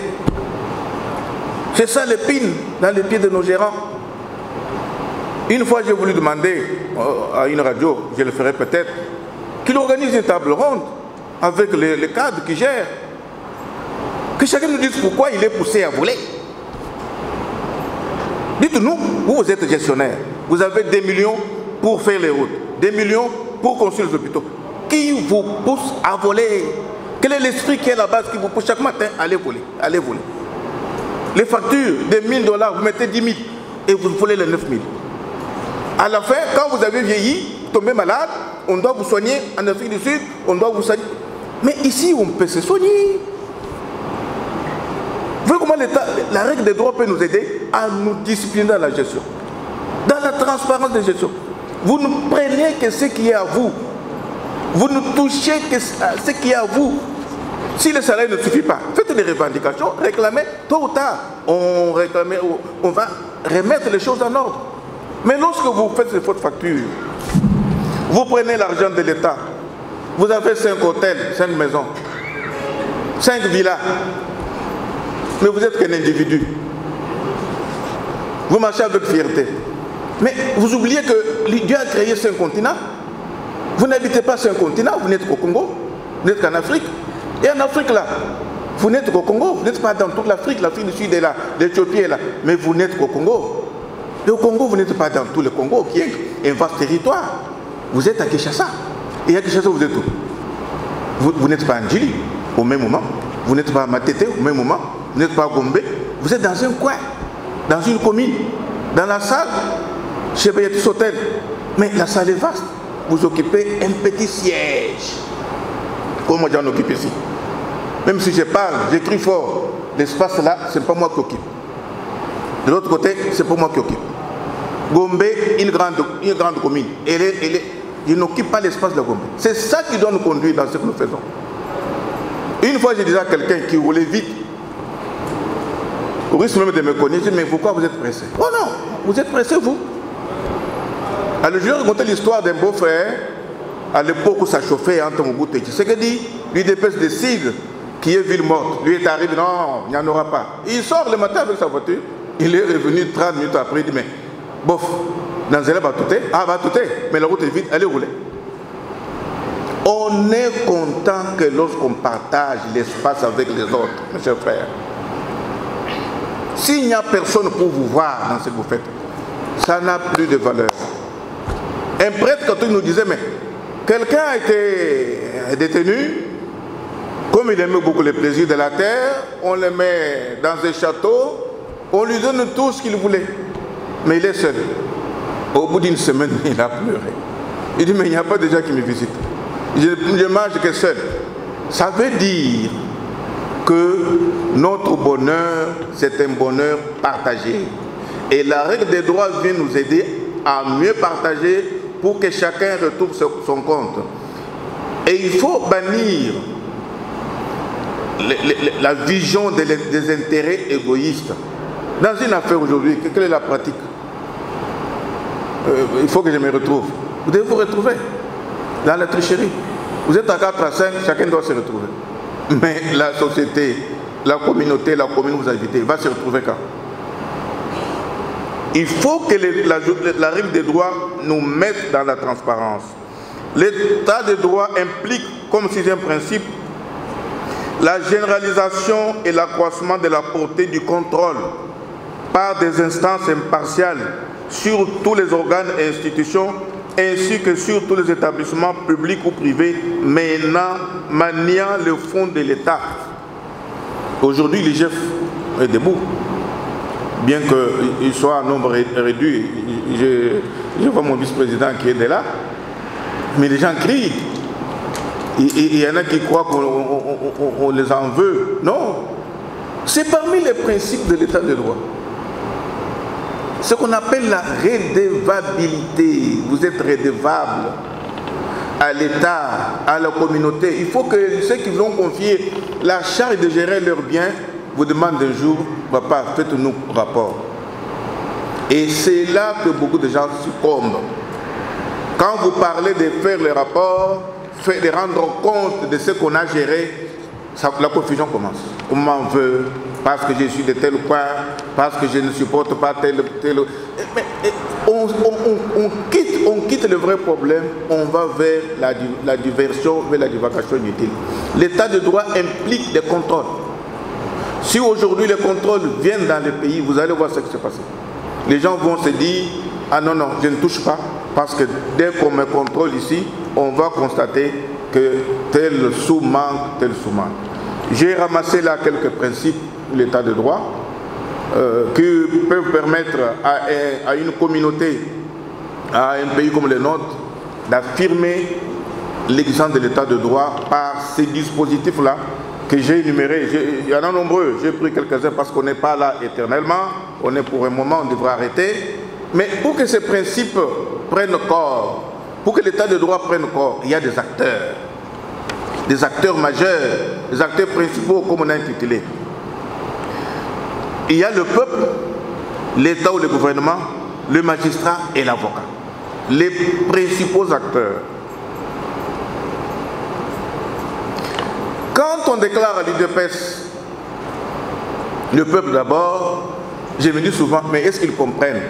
C'est ça l'épine dans les pieds de nos gérants. Une fois, j'ai voulu demander à une radio, je le ferai peut-être, qu'il organise une table ronde avec les cadres qui gèrent. Que chacun nous dise pourquoi il est poussé à voler. Dites-nous, vous êtes gestionnaire, vous avez des millions pour faire les routes, des millions pour construire les hôpitaux. Qui vous pousse à voler? Quel est l'esprit qui est à la base qui vous pousse chaque matin à aller voler? Allez voler. Les factures de 1000 $, vous mettez 10 000 et vous volez les 9 000. À la fin, quand vous avez vieilli, tombé malade, on doit vous soigner en Afrique du Sud, on doit vous soigner. Mais ici, on peut se soigner. Vous voyez comment la règle des droits peut nous aider à nous discipliner dans la gestion, dans la transparence de gestion. Vous ne prenez que ce qui est à vous. Vous ne touchez que ce qui est à vous. Si le salaire ne suffit pas, faites des revendications, réclamez, tôt ou tard, on va remettre les choses en ordre. Mais lorsque vous faites votre facture, vous prenez l'argent de l'État, vous avez 5 hôtels, 5 maisons, 5 villas, mais vous êtes qu'un individu. Vous marchez avec fierté. Mais vous oubliez que Dieu a créé 5 continents. Vous n'habitez pas sur un continent, vous n'êtes qu'au Congo, vous n'êtes qu'en Afrique. Et en Afrique là, vous n'êtes qu'au Congo, vous n'êtes pas dans toute l'Afrique du Sud est là, l'Éthiopie est là, mais vous n'êtes qu'au Congo. Et au Congo, vous n'êtes pas dans tout le Congo, qui est un vaste territoire. Vous êtes à Kinshasa. Et à Kinshasa, vous êtes où? Vous n'êtes pas à Ndjili au même moment, vous n'êtes pas à Matete au même moment, vous n'êtes pas à Gombe, vous êtes dans un coin, dans une commune, dans la salle, chez Bayatis Hotel. Mais la salle est vaste. Vous occupez un petit siège. Comme moi j'en occupe ici. Même si je parle, j'écris fort, l'espace là, ce n'est pas moi qui occupe. De l'autre côté, c'est pas moi qui occupe. Gombe, une grande commune. Il n'occupe pas l'espace de Gombe. C'est ça qui doit nous conduire dans ce que nous faisons. Une fois, je disais à quelqu'un qui roulait vite, au risque même de me connaître, je dis, mais pourquoi vous êtes pressé? Oh non, vous êtes pressé, vous. Alors, je lui ai raconté l'histoire d'un beau-frère, à l'époque où ça chauffait entre Mobutu. C'est que dit, l'UDPS décide qui est ville morte. Lui est arrivé, non, il n'y en aura pas. Il sort le matin avec sa voiture, il est revenu 30 minutes après, il dit, mais, bof, dans un batouté, mais la route est vide, elle est roulée. On est content que lorsqu'on partage l'espace avec les autres, mes chers frères. S'il n'y a personne pour vous voir dans ce que vous faites, ça n'a plus de valeur. Un prêtre, quand il nous disait, mais quelqu'un a été détenu, comme il aimait beaucoup les plaisirs de la terre, on le met dans un château, on lui donne tout ce qu'il voulait. Mais il est seul. Au bout d'une semaine, il a pleuré. Il dit, mais il n'y a pas de gens qui me visitent. Je mange que seul. Ça veut dire que notre bonheur, c'est un bonheur partagé. Et la règle des droits vient nous aider à mieux partager pour que chacun retrouve son compte. Et il faut bannir la vision des intérêts égoïstes. Dans une affaire aujourd'hui, quelle est la pratique? Il faut que je me retrouve. Vous devez vous retrouver dans la tricherie. Vous êtes à 4 à 5, chacun doit se retrouver. Mais la société, la communauté, la commune vous invitez, va se retrouver quand? Il faut que la règle des droits nous mette dans la transparence. L'état de droit implique, comme sixième principe, la généralisation et l'accroissement de la portée du contrôle par des instances impartiales sur tous les organes et institutions, ainsi que sur tous les établissements publics ou privés maniant le fonds de l'État. Aujourd'hui, l'IGF est debout. Bien qu'il soit en nombre réduit, je vois mon vice-président qui est là, mais les gens crient. Il y en a qui croient qu'on les en veut. Non, c'est parmi les principes de l'état de droit. Ce qu'on appelle la redevabilité. Vous êtes redevable à l'État, à la communauté. Il faut que ceux qui vous ont confié la charge de gérer leurs biens vous demandent un jour, papa, faites-nous rapport. Et c'est là que beaucoup de gens succombent. Quand vous parlez de faire les rapports, de rendre compte de ce qu'on a géré, la confusion commence. On m'en veut parce que je suis de tel point, parce que je ne supporte pas tel. Mais on quitte le vrai problème, on va vers la diversion, vers la divagation inutile. L'état de droit implique des contrôles. Si aujourd'hui les contrôles viennent dans le pays, vous allez voir ce qui s'est passé. Les gens vont se dire, ah non, non, je ne touche pas, parce que dès qu'on me contrôle ici, on va constater que tel sous-manque, tel sous-manque. J'ai ramassé là quelques principes de l'état de droit qui peuvent permettre à une communauté, à un pays comme le nôtre, d'affirmer l'existence de l'état de droit par ces dispositifs-là que j'ai énumérés. Il y en a nombreux, j'ai pris quelques-uns parce qu'on n'est pas là éternellement, on est pour un moment, on devra arrêter. Mais pour que ces principes prennent corps, pour que l'état de droit prenne corps, il y a des acteurs majeurs, des acteurs principaux comme on a intitulé. Il y a le peuple, l'État ou le gouvernement, le magistrat et l'avocat. Les principaux acteurs. Quand on déclare à l'UDPS le peuple d'abord, je me dis souvent, mais est-ce qu'ils comprennent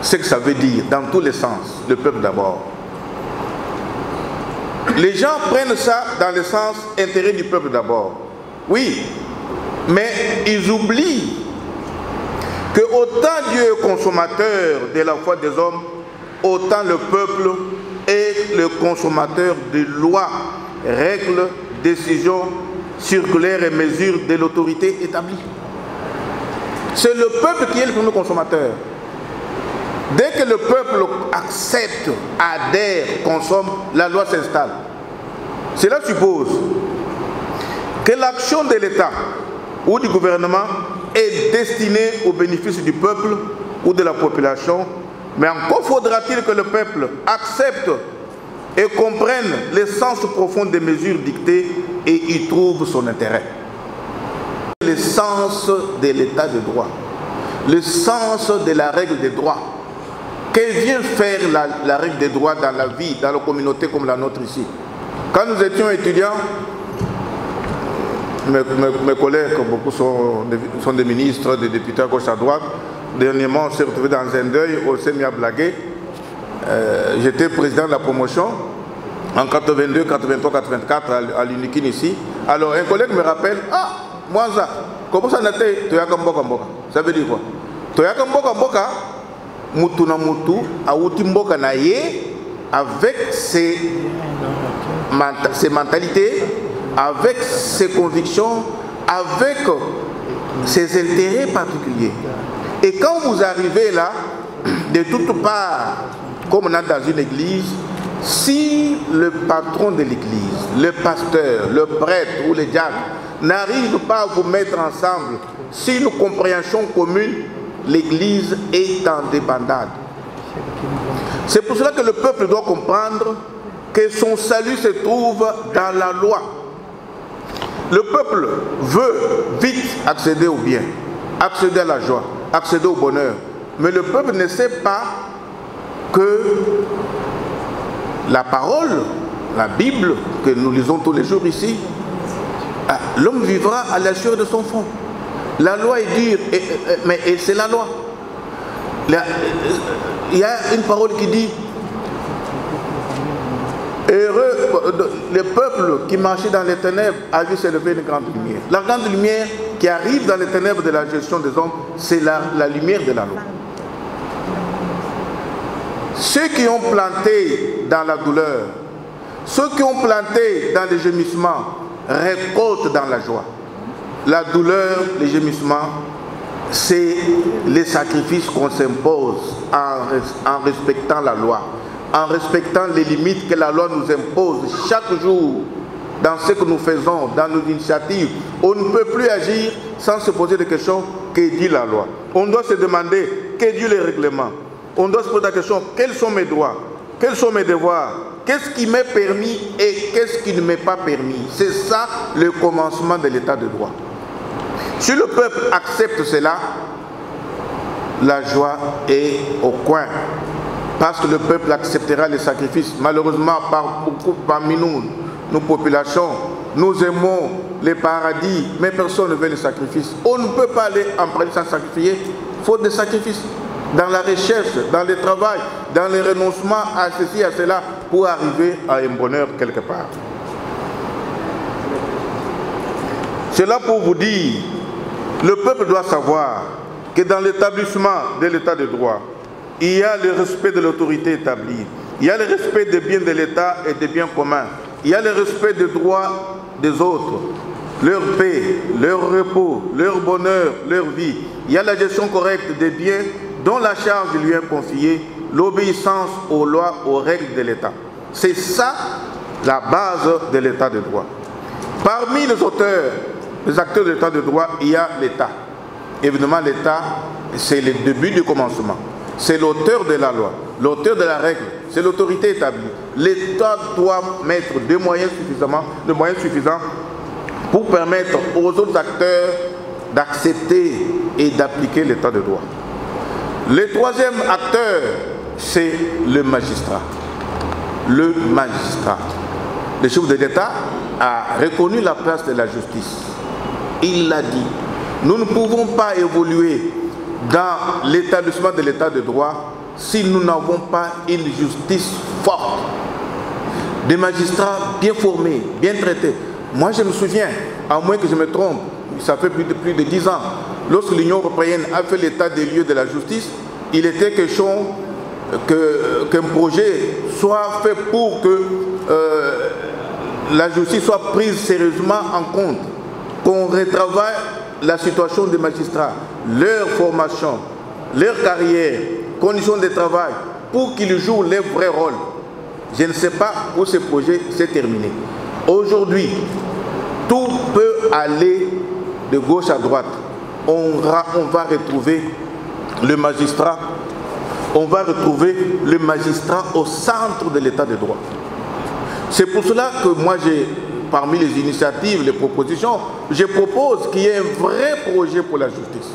ce que ça veut dire dans tous les sens, le peuple d'abord. Les gens prennent ça dans le sens intérêt du peuple d'abord. Oui, mais ils oublient que autant Dieu est consommateur de la foi des hommes, autant le peuple est le consommateur de lois, règles, décisions, circulaires et mesures de l'autorité établie. C'est le peuple qui est le premier consommateur. Dès que le peuple accepte, adhère, consomme, la loi s'installe. Cela suppose que l'action de l'État ou du gouvernement est destinée au bénéfice du peuple ou de la population, mais encore faudra-t-il que le peuple accepte et comprenne l'essence profonde des mesures dictées et y trouve son intérêt. L'essence de l'état de droit, le sens de la règle des droits. Que vient faire la règle des droits dans la vie, dans la communauté comme la nôtre ici? Quand nous étions étudiants, mes collègues, beaucoup sont des ministres, des députés à gauche à droite. Dernièrement, on s'est retrouvé dans un deuil, on s'est mis à blaguer. J'étais président de la promotion en 82, 83, 84 à l'Unikin ici. Alors un collègue me rappelle, ah, moi ça, comment ça n'était Toyaka Mboka Mboka? Ça veut dire quoi? Toyaka Mboka Mboka, Mutu na Mutu, Aouti Mboka na ye, avec ses mentalités, avec ses convictions, avec ses intérêts particuliers. Et quand vous arrivez là, de toutes parts, comme on a dans une église, si le patron de l'église, le pasteur, le prêtre ou le diacre n'arrivent pas à vous mettre ensemble, si une compréhension commune, l'église est en débandade. C'est pour cela que le peuple doit comprendre que son salut se trouve dans la loi. Le peuple veut vite accéder au bien, accéder à la joie, accéder au bonheur. Mais le peuple ne sait pas que la parole, la Bible, que nous lisons tous les jours ici, l'homme vivra à la sueur de son front. La loi est dure, mais c'est la loi. Il y a une parole qui dit, heureux, le peuple qui marchait dans les ténèbres a vu s'élever une grande lumière. La grande lumière qui arrive dans les ténèbres de la gestion des hommes, c'est la lumière de la loi. Ceux qui ont planté dans la douleur, ceux qui ont planté dans les gémissements, récoltent dans la joie. La douleur, les gémissements, c'est les sacrifices qu'on s'impose en respectant la loi, en respectant les limites que la loi nous impose chaque jour dans ce que nous faisons, dans nos initiatives. On ne peut plus agir sans se poser des questions. Que dit la loi? On doit se demander que dit les règlements. On doit se poser la question, quels sont mes droits? Quels sont mes devoirs? Qu'est-ce qui m'est permis et qu'est-ce qui ne m'est pas permis? C'est ça le commencement de l'état de droit. Si le peuple accepte cela, la joie est au coin. Parce que le peuple acceptera les sacrifices. Malheureusement, parmi nous, nos populations, nous aimons les paradis, mais personne ne veut les sacrifices. On ne peut pas aller en paradis sans sacrifier, faute de sacrifices. Dans la recherche, dans le travail, dans le renoncement à ceci, à cela, pour arriver à un bonheur quelque part. C'est là pour vous dire, le peuple doit savoir que dans l'établissement de l'état de droit, il y a le respect de l'autorité établie, il y a le respect des biens de l'État et des biens communs, il y a le respect des droits des autres, leur paix, leur repos, leur bonheur, leur vie. Il y a la gestion correcte des biens dont la charge lui est confiée, l'obéissance aux lois, aux règles de l'État. C'est ça la base de l'état de droit. Parmi les auteurs, les acteurs de l'état de droit, il y a l'État. Évidemment, l'État, c'est le début du commencement. C'est l'auteur de la loi, l'auteur de la règle, c'est l'autorité établie. L'État doit mettre des moyens suffisants pour permettre aux autres acteurs d'accepter et d'appliquer l'état de droit. Le troisième acteur, c'est le magistrat. Le magistrat. Le chef de l'État a reconnu la place de la justice. Il l'a dit. Nous ne pouvons pas évoluer dans l'établissement de l'état de droit si nous n'avons pas une justice forte, des magistrats bien formés, bien traités. Moi, je me souviens, à moins que je me trompe, ça fait plus de 10 ans, lorsque l'Union européenne a fait l'état des lieux de la justice, il était question qu'un projet soit fait pour que la justice soit prise sérieusement en compte, qu'on retravaille la situation des magistrats, leur formation, leur carrière, conditions de travail, pour qu'ils jouent leur vrai rôle. Je ne sais pas où ce projet s'est terminé. Aujourd'hui, tout peut aller de gauche à droite. On va retrouver le magistrat. On va retrouver le magistrat au centre de l'état de droit. C'est pour cela que moi, parmi les initiatives, les propositions, je propose qu'il y ait un vrai projet pour la justice.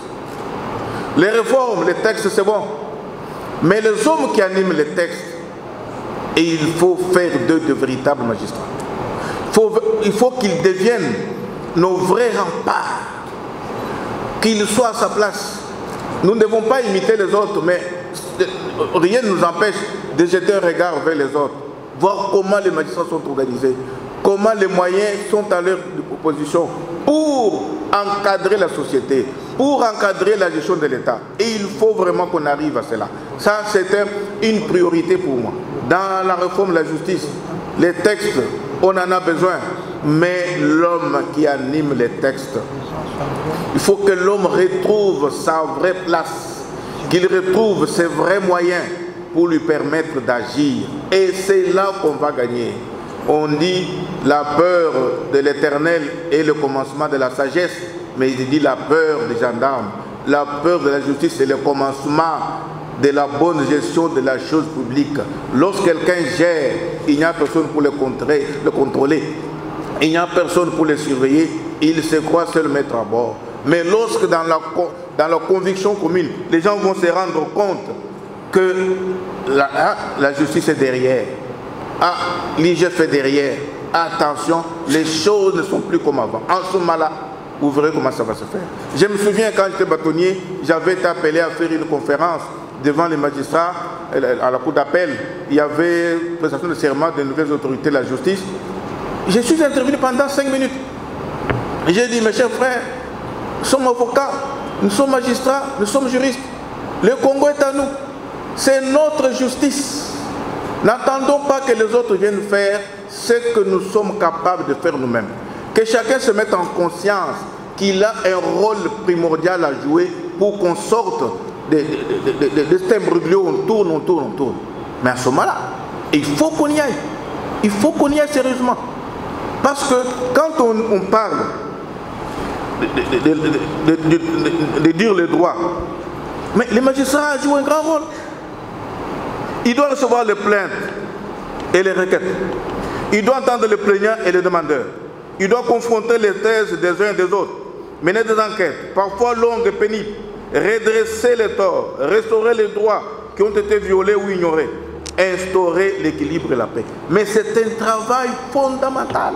Les réformes, les textes, c'est bon. Mais les hommes qui animent les textes, et il faut faire d'eux de véritables magistrats. Il faut qu'ils deviennent nos vrais remparts, qu'ils soient à sa place. Nous ne devons pas imiter les autres, mais rien ne nous empêche de jeter un regard vers les autres, voir comment les magistrats sont organisés, comment les moyens sont à leur disposition pour encadrer la société, pour encadrer la gestion de l'État. Et il faut vraiment qu'on arrive à cela. Ça, c'était une priorité pour moi. Dans la réforme de la justice, les textes, on en a besoin, mais l'homme qui anime les textes, il faut que l'homme retrouve sa vraie place, qu'il retrouve ses vrais moyens pour lui permettre d'agir. Et c'est là qu'on va gagner. On dit la peur de l'Éternel est le commencement de la sagesse, mais il dit la peur des gendarmes. La peur de la justice, c'est le commencement de la bonne gestion de la chose publique. Lorsque quelqu'un gère, il n'y a personne pour le contrôler. Il n'y a personne pour le surveiller. Il se croit seul mettre à bord. Mais lorsque dans la conviction commune, les gens vont se rendre compte que la justice est derrière. Ah, l'IGF est derrière. Attention, les choses ne sont plus comme avant. En ce moment-là, vous verrez comment ça va se faire. Je me souviens quand j'étais bâtonnier, j'avais été appelé à faire une conférence devant les magistrats à la cour d'appel. Il y avait prestation de serment des nouvelles autorités de la justice. Je suis intervenu pendant 5 minutes. J'ai dit, mes chers frères, nous sommes avocats, nous sommes magistrats, nous sommes juristes. Le Congo est à nous. C'est notre justice. N'attendons pas que les autres viennent faire ce que nous sommes capables de faire nous-mêmes. Que chacun se mette en conscience qu'il a un rôle primordial à jouer pour qu'on sorte de cet imbroglio, on tourne. Mais à ce moment-là, il faut qu'on y aille. Il faut qu'on y aille sérieusement. Parce que quand on parle de dire les droits, mais les magistrats jouent un grand rôle. Il doit recevoir les plaintes et les requêtes. Il doit entendre les plaignants et les demandeurs. Il doit confronter les thèses des uns et des autres, mener des enquêtes, parfois longues et pénibles, redresser les torts, restaurer les droits qui ont été violés ou ignorés, instaurer l'équilibre et la paix. Mais c'est un travail fondamental.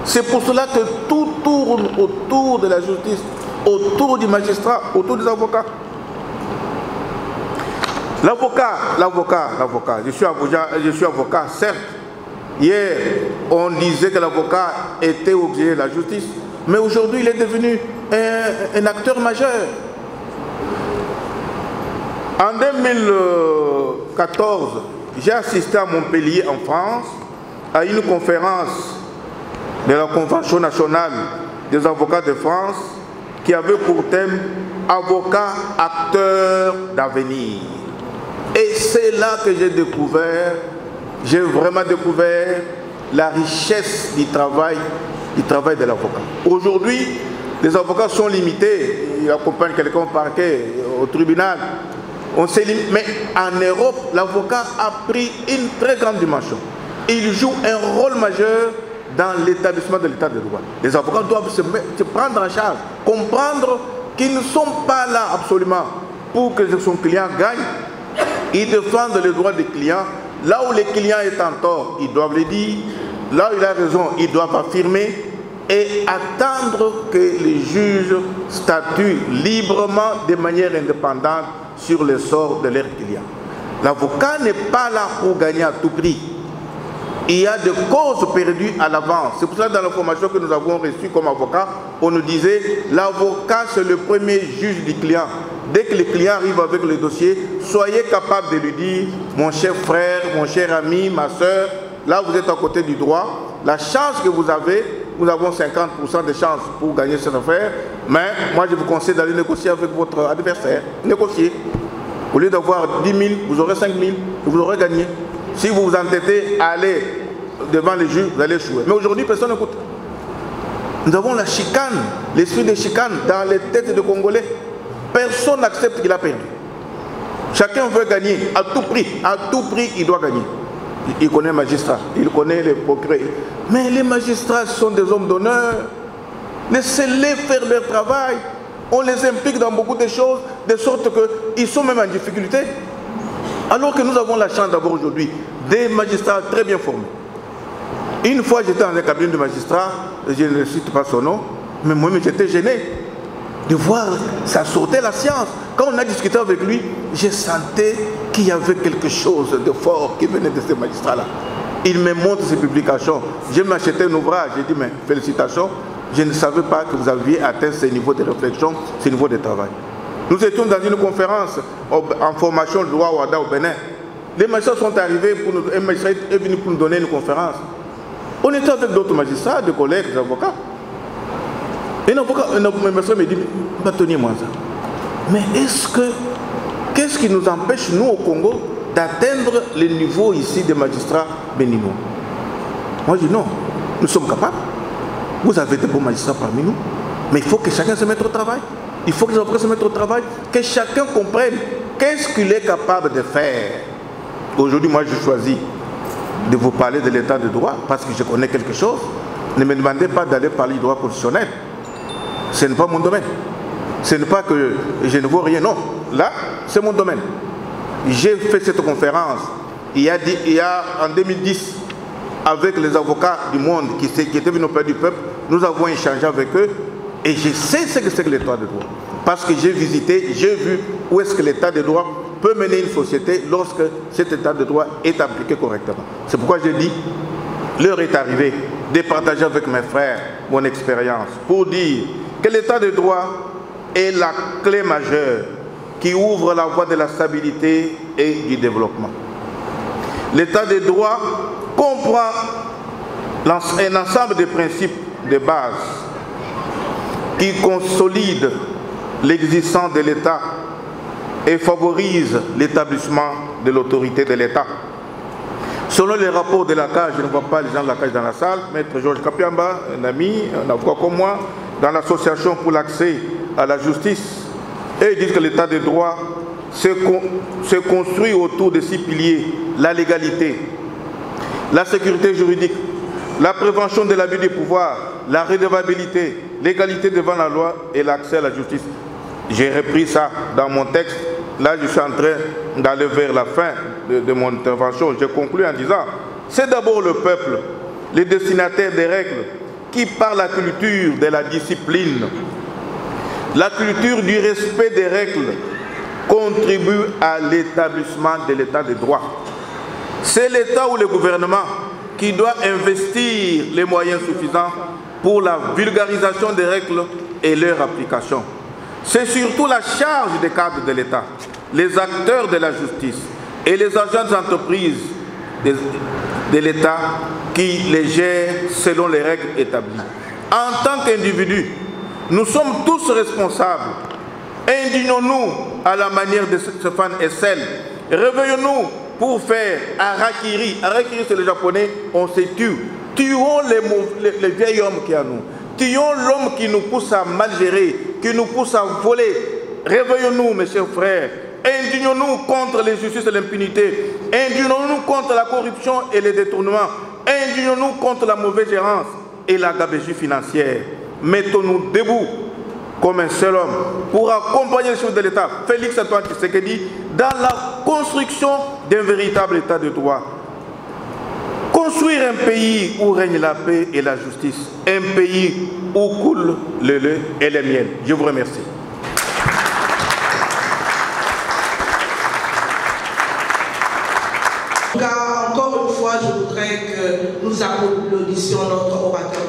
C'est pour cela que tout tourne autour de la justice, autour du magistrat, autour des avocats. L'avocat, je suis avocat, certes. Hier, on disait que l'avocat était obligé de la justice, mais aujourd'hui, il est devenu un acteur majeur. En 2014, j'ai assisté à Montpellier, en France, à une conférence de la Convention nationale des avocats de France qui avait pour thème « Avocats, acteurs d'avenir ». Et c'est là que j'ai vraiment découvert la richesse du travail de l'avocat. Aujourd'hui, les avocats sont limités. Ils accompagnent quelqu'un au parquet, au tribunal. Mais en Europe, l'avocat a pris une très grande dimension. Il joue un rôle majeur dans l'établissement de l'état de droit. Les avocats doivent se prendre en charge, comprendre qu'ils ne sont pas là absolument pour que son client gagne. Ils défendent les droits des clients. Là où le client est en tort, ils doivent le dire. Là où il a raison, ils doivent affirmer et attendre que les juges statuent librement, de manière indépendante, sur le sort de leurs clients. L'avocat n'est pas là pour gagner à tout prix. Il y a des causes perdues à l'avance. C'est pour ça que dans la formation que nous avons reçue comme avocat, on nous disait l'avocat c'est le premier juge du client. Dès que le client arrive avec le dossier, soyez capable de lui dire mon cher frère, mon cher ami, ma soeur, là vous êtes à côté du droit. La chance que vous avez, nous avons 50% de chances pour gagner cette affaire, mais moi je vous conseille d'aller négocier avec votre adversaire. Négocier. Au lieu d'avoir 10 000, vous aurez 5 000 et vous aurez gagné. Si vous vous entêtez à aller devant les juges, vous allez échouer. Mais aujourd'hui, personne n'écoute. Nous avons la chicane, l'esprit de chicane dans les têtes des Congolais. Personne n'accepte qu'il a perdu. Chacun veut gagner à tout prix. À tout prix, il doit gagner. Il connaît les magistrats, il connaît les procureurs. Mais les magistrats sont des hommes d'honneur. Laissez-les faire leur travail. On les implique dans beaucoup de choses, de sorte qu'ils sont même en difficulté. Alors que nous avons la chance d'avoir aujourd'hui des magistrats très bien formés. Une fois j'étais dans un cabinet de magistrat, je ne cite pas son nom, mais moi-même j'étais gêné de voir ça sortait la science. Quand on a discuté avec lui, je sentais qu'il y avait quelque chose de fort qui venait de ces magistrats-là. Il me montre ses publications. J'ai acheté un ouvrage, j'ai dit mais félicitations, je ne savais pas que vous aviez atteint ce niveau de réflexion, ce niveau de travail. Nous étions dans une conférence en formation de droit au Ouada au Bénin. Les magistrats sont arrivés, un magistrat est venu pour nous donner une conférence. On était avec d'autres magistrats, des collègues, des avocats. Et un magistrat me dit, bâtonniez-moi ça. Mais qu'est-ce qui nous empêche, nous au Congo, d'atteindre le niveau ici des magistrats béninois? Moi je dis non, nous sommes capables. Vous avez des bons magistrats parmi nous, mais il faut que chacun se mette au travail. Il faut que les avocats se mettent au travail, que chacun comprenne qu'est-ce qu'il est capable de faire. Aujourd'hui, moi, je choisis de vous parler de l'état de droit parce que je connais quelque chose. Ne me demandez pas d'aller parler du droit constitutionnel. Ce n'est pas mon domaine. Ce n'est pas que je ne vois rien, non. Là, c'est mon domaine. J'ai fait cette conférence il y a en 2010 avec les avocats du monde qui étaient venus auprès du peuple. Nous avons échangé avec eux. Et je sais ce que c'est que l'état de droit. Parce que j'ai visité, j'ai vu où est-ce que l'état de droit peut mener une société lorsque cet état de droit est appliqué correctement. C'est pourquoi j'ai dit, l'heure est arrivée de partager avec mes frères mon expérience pour dire que l'état de droit est la clé majeure qui ouvre la voie de la stabilité et du développement. L'état de droit comprend un ensemble de principes de base qui consolide l'existence de l'État et favorise l'établissement de l'autorité de l'État. Selon les rapports de la CAGE, je ne vois pas les gens de la CAGE dans la salle, Maître Georges Kapiamba, un ami, un avocat comme moi, dans l'Association pour l'accès à la justice, et ils disent que l'État de droit se construit autour de 6 piliers: la légalité, la sécurité juridique, la prévention de l'abus du pouvoir, la redevabilité, l'égalité devant la loi et l'accès à la justice. J'ai repris ça dans mon texte. Là, je suis en train d'aller vers la fin de mon intervention. Je conclue en disant, c'est d'abord le peuple, les destinataires des règles, qui par la culture de la discipline, la culture du respect des règles, contribue à l'établissement de l'état de droit. C'est l'État ou le gouvernement qui doit investir les moyens suffisants pour la vulgarisation des règles et leur application. C'est surtout la charge des cadres de l'État, les acteurs de la justice et les agents des entreprises de l'État qui les gèrent selon les règles établies. En tant qu'individus, nous sommes tous responsables. Indignons-nous à la manière de Stéphane Hessel. Réveillons-nous pour faire harakiri. Harakiri, c'est le japonais, on se tue. Tuons les vieils hommes qui sont en nous. Tuons l'homme qui nous pousse à mal gérer, qui nous pousse à voler. Réveillons-nous, mes chers frères. Indignons-nous contre l'injustice et l'impunité. Indignons-nous contre la corruption et les détournements. Indignons-nous contre la mauvaise gérance et la gabegie financière. Mettons-nous debout comme un seul homme pour accompagner les chefs de l'État, Félix Antoine Tshisekedi, dans la construction d'un véritable État de droit. Construire un pays où règne la paix et la justice, un pays où coule le lait et le miel. Je vous remercie. voudrais que nous applaudissions notre orateur